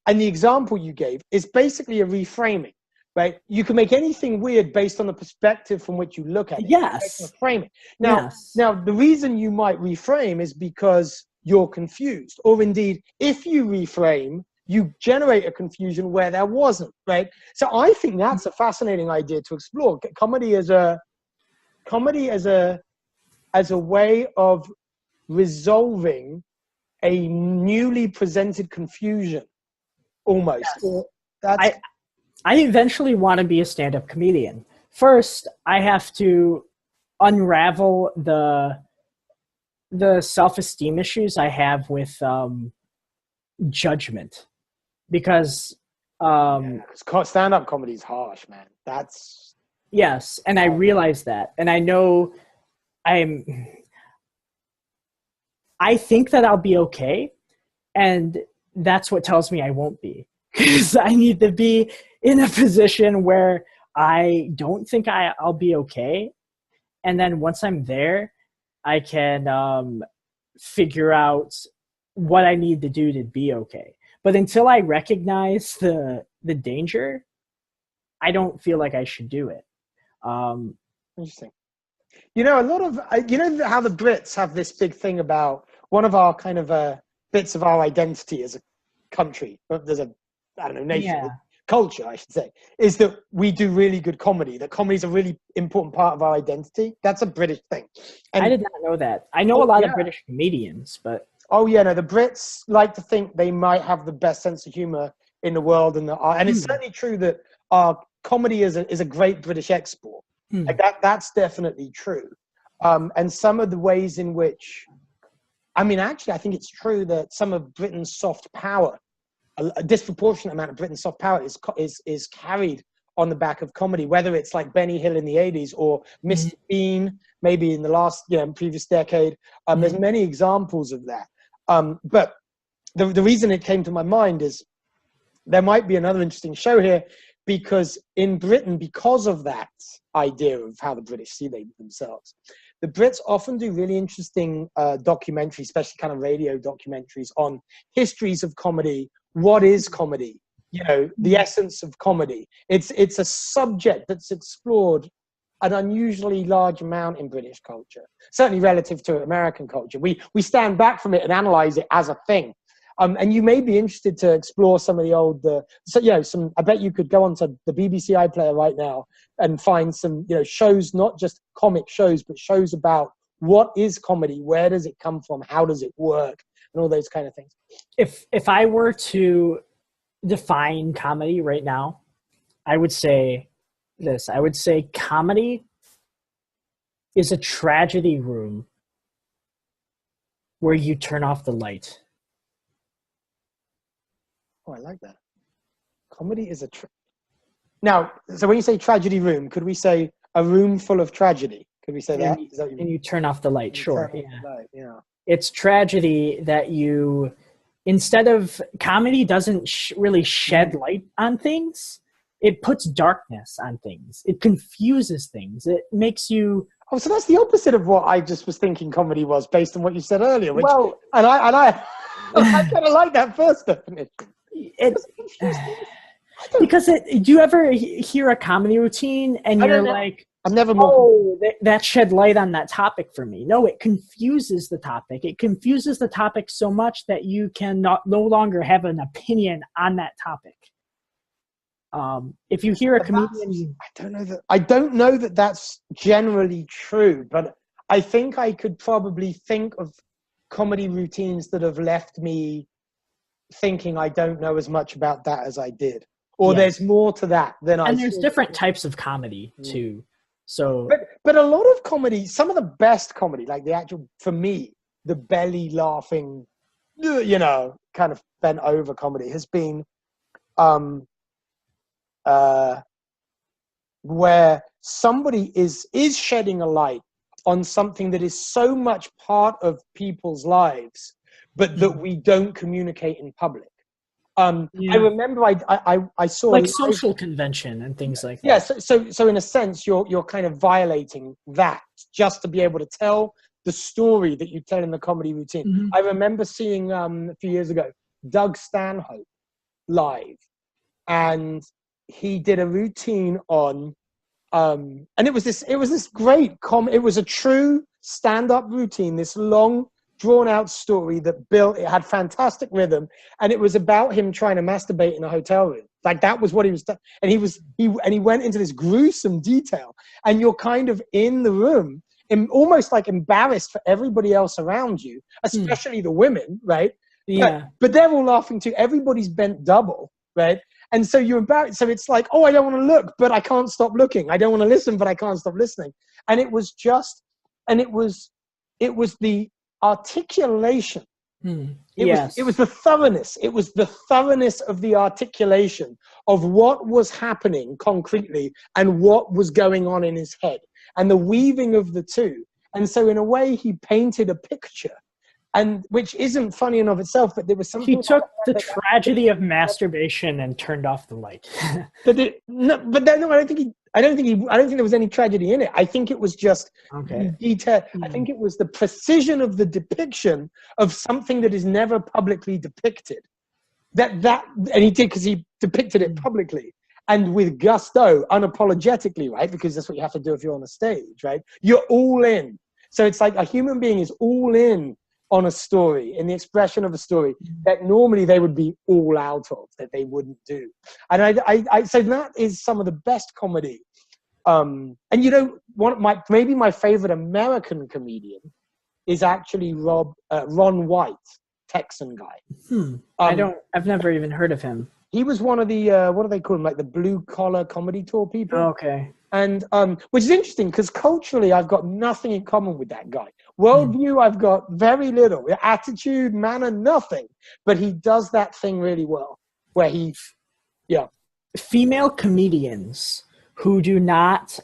and the example you gave is basically a reframing, right? You can make anything weird based on the perspective from which you look at it. Yes. Framing. Now, the reason you might reframe is because you're confused, or indeed, if you reframe, you generate a confusion where there wasn't, right? So I think that's a fascinating idea to explore. Comedy as a way of resolving a newly presented confusion, almost. Yes. I eventually want to be a stand-up comedian. First, I have to unravel the self-esteem issues I have with judgment. Because stand-up comedy is harsh, man. Yes, and I realize that. And I know I think that I'll be okay, and that's what tells me I won't be. Because I need to be in a position where I don't think I'll be okay. And then once I'm there, I can figure out what I need to do to be okay. But until I recognize the danger, I don't feel like I should do it. Interesting. A lot of, how the Brits have this big thing about one of our kind of bits of our identity as a country. There's nation, culture, I should say, is that we do really good comedy. That comedy is a really important part of our identity. That's a British thing. And I did not know that. I know a lot of British comedians, but... Oh yeah, no. The Brits like to think they might have the best sense of humor in the world, and it's certainly true that our comedy is a great British export. Like that's definitely true. And some of the ways in which I mean, actually, I think it's true that some of Britain's soft power, a disproportionate amount of Britain's soft power is carried on the back of comedy, whether it's like Benny Hill in the 80s or Mr. Bean, maybe in the last, previous decade. There's many examples of that. But the reason it came to my mind is there might be another interesting show here, because in Britain, because of that idea of how the British see themselves, the Brits often do really interesting documentaries, especially kind of radio documentaries on histories of comedy. What is comedy? The essence of comedy. It's a subject that's explored an unusually large amount in British culture, certainly relative to American culture. We stand back from it and analyze it as a thing. And you may be interested to explore some of the old, I bet you could go onto the BBC iPlayer right now and find some, shows, not just comic shows, but shows about what is comedy, where does it come from, how does it work, and all those kind of things. If I were to define comedy right now, I would say this. I would say comedy is a tragedy room where you turn off the light. Oh, I like that. Comedy is now, so when you say tragedy room, could we say a room full of tragedy? Could we say that? Is that what you mean? And you turn off the light, sure. Yeah. It's tragedy that instead of comedy doesn't really shed light on things. It puts darkness on things. It confuses things. It makes you... Oh, so that's the opposite of what I just was thinking comedy was, based on what you said earlier. And I kind of like that first definition. Because do you ever hear a comedy routine and you're like, I've never that shed light on that topic for me? No, it confuses the topic. It confuses the topic so much that you can no longer have an opinion on that topic. If you hear a comedian, I don't know that that's generally true, but I think I could probably think of comedy routines that have left me thinking I don't know as much about that as I did, or there's more to that than I. And there's different types of comedy too. So, but a lot of comedy, some of the best comedy, like the actual, for me, the belly laughing, kind of bent over comedy has been, where somebody is shedding a light on something that is so much part of people's lives, but that we don't communicate in public. I remember I saw like social convention and things like that. Yeah, so in a sense, you're kind of violating that just to be able to tell the story that you tell in the comedy routine. I remember seeing a few years ago Doug Stanhope live, and he did a routine on, and it was this great it was a true stand-up routine, this long drawn out story that it had fantastic rhythm, and it was about him trying to masturbate in a hotel room. Like that was what he was and he went into this gruesome detail, and you're kind of in the room almost like embarrassed for everybody else around you, especially the women, right? But they're all laughing too. Everybody's bent double, right? And so you're embarrassed. So it's like, oh, I don't want to look, but I can't stop looking. I don't want to listen, but I can't stop listening. And it was the articulation. It was the thoroughness. It was the thoroughness of the articulation of what was happening concretely and what was going on in his head, and the weaving of the two. And so in a way, he painted a picture, and which isn't funny in of itself, but there was something. He took the tragedy of masturbation and turned off the light. I don't think there was any tragedy in it. I think it was just detail. I think it was the precision of the depiction of something that is never publicly depicted. And he did, because he depicted it publicly and with gusto, unapologetically, right? Because that's what you have to do if you're on a stage, right? You're all in. So it's like a human being is all in on a story, in the expression of a story that normally they would be all out of, that they wouldn't do. And so that is some of the best comedy. And maybe my favorite American comedian is actually Ron White, Texan guy. I've never even heard of him. he was one of the what do they call them, like the blue collar comedy tour people. Okay. And which is interesting because culturally I've got nothing in common with that guy. Worldview, I've got very little. Attitude, manner, nothing. But he does that thing really well, where he, yeah. Female comedians who do not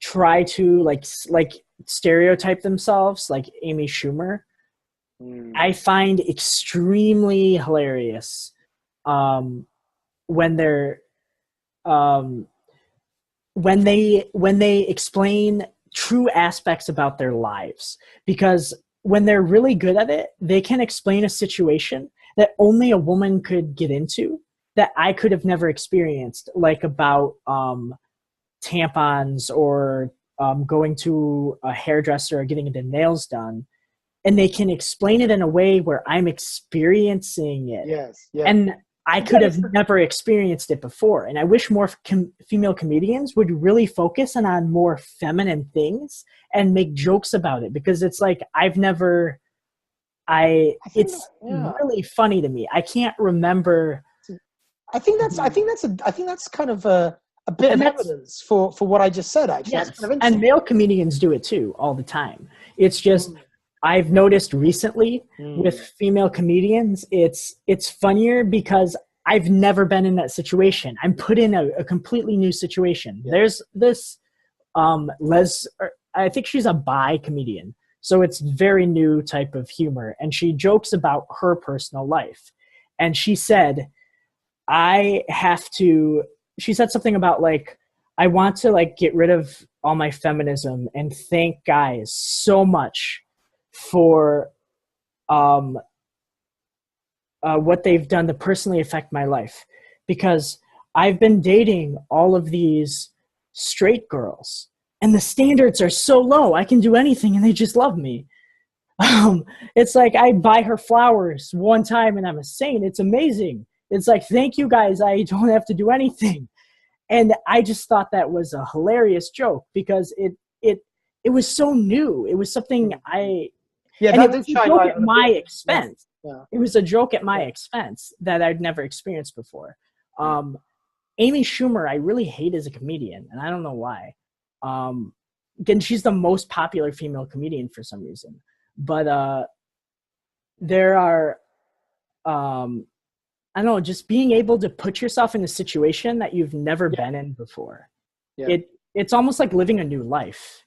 try to like stereotype themselves, like Amy Schumer, I find extremely hilarious when they're when they explain true aspects about their lives, because when they're really good at it, they can explain a situation that only a woman could get into that I could have never experienced, like about tampons or going to a hairdresser or getting the nails done. And they can explain it in a way where I'm experiencing it. Yes. Yeah. And I could have never experienced it before. And I wish more female comedians would really focus on more feminine things and make jokes about it, because it's like it's really funny to me. I can't remember. I think that's kind of a bit of evidence for what I just said, actually. Yes. That's kind of And male comedians do it too all the time. It's just I've noticed recently with female comedians, it's funnier because I've never been in that situation. I'm put in a completely new situation. Yeah. There's this I think she's a bi comedian, so it's very new type of humor, and she jokes about her personal life. And she said, she said something about like, I want to like get rid of all my feminism and thank guys so much for what they've done to personally affect my life, because I've been dating all of these straight girls and the standards are so low. I can do anything and they just love me. It's like I buy her flowers one time and I'm a saint. It's amazing. It's like, thank you guys. I don't have to do anything. And I just thought that was a hilarious joke because it was so new. It was something it was a joke at my expense. Yeah. It was a joke at my expense that I'd never experienced before. Amy Schumer, I really hate as a comedian, and I don't know why. Again, she's the most popular female comedian for some reason. But there are, I don't know, just being able to put yourself in a situation that you've never been in before. Yeah. It's almost like living a new life.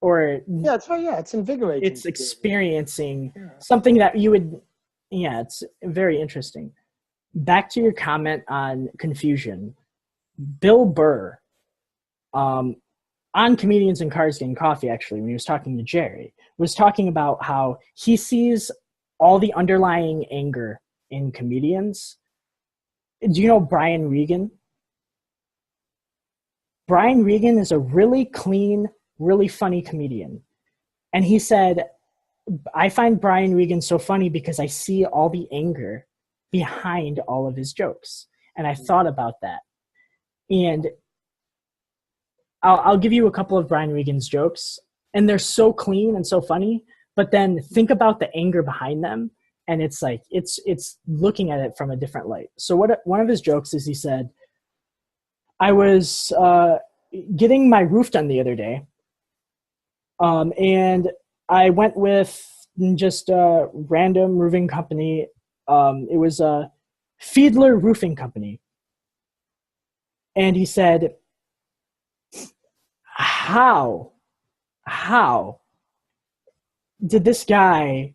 It's invigorating. It's experiencing something that you would, it's very interesting. Back to your comment on confusion. Bill Burr, on Comedians in Cars Getting Coffee, actually, when he was talking to Jerry, was talking about how he sees all the underlying anger in comedians. Do you know Brian Regan? Brian Regan is a really clean, really funny comedian. And he said, I find Brian Regan so funny because I see all the anger behind all of his jokes. And I thought about that. And I'll give you a couple of Brian Regan's jokes. And they're so clean and so funny. But then think about the anger behind them. And it's like, it's looking at it from a different light. So one of his jokes is he said, I was getting my roof done the other day. And I went with just a random roofing company. It was a Fiedler Roofing Company. And he said, how did this guy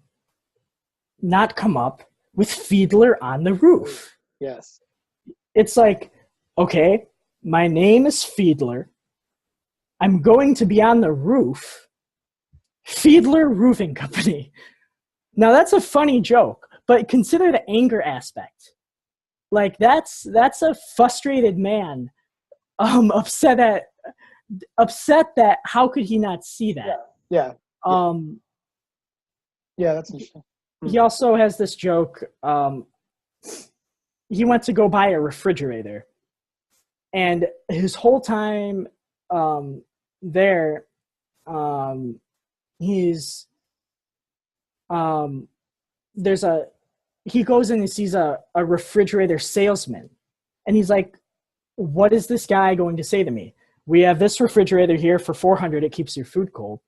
not come up with Fiedler on the roof? Yes. It's like, okay, my name is Fiedler. I'm going to be on the roof. Fiedler Roofing Company. Now that's a funny joke, but consider the anger aspect. Like that's a frustrated man, upset that how could he not see that? Yeah. That's interesting. He also has this joke. He went to go buy a refrigerator, and his whole time there, he's there's a he goes in and sees a refrigerator salesman, and he's like, what is this guy going to say to me? We have this refrigerator here for $400, it keeps your food cold.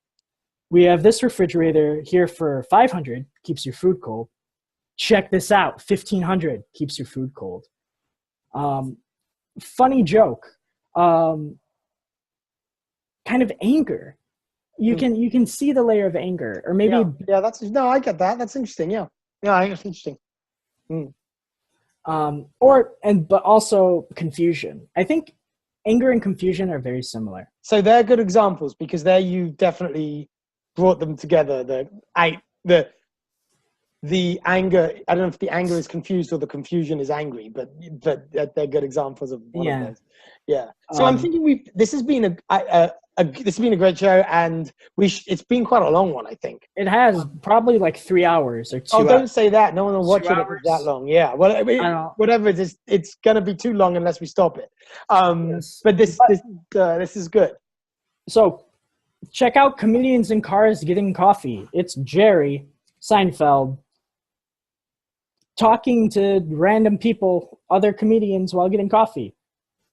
We have this refrigerator here for $500, keeps your food cold. Check this out, $1,500, keeps your food cold. Funny joke. Kind of anger. You can see the layer of anger, or maybe I get that. That's interesting. Yeah, I think it's interesting. But also confusion. I think anger and confusion are very similar. So they're good examples because there you definitely brought them together. The anger. I don't know if the anger is confused or the confusion is angry, but they're good examples of one of those. Yeah. So I'm thinking this has been a great show, and it's been quite a long one, I think. It has probably like 3 hours or 2 hours. Oh, don't say that. No one will watch it if it's that long. Yeah. Well, whatever it is, it's going to be too long unless we stop it. But this is good. So check out Comedians in Cars Getting Coffee. It's Jerry Seinfeld talking to random people, other comedians, while getting coffee.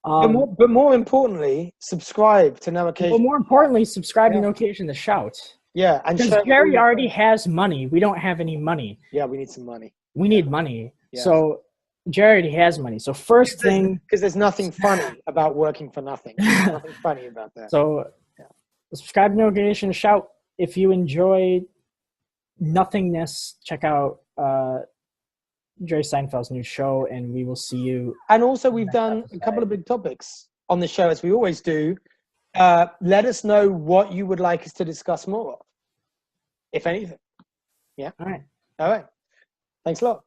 But more importantly, subscribe to No Occasion. But more importantly, subscribe to No Occasion to Shout. Yeah, and because Jerry already has money. We don't have any money. Yeah, we need some money. We need money. Yeah. So Jerry already has money. So first thing, because there's nothing funny about working for nothing. There's nothing funny about that. So subscribe to No Occasion to Shout. If you enjoy nothingness, check out Jerry Seinfeld's new show, and we will see you. And also, we've done a couple of big topics on the show, as we always do. Let us know what you would like us to discuss more of, if anything. Yeah. All right. Thanks a lot.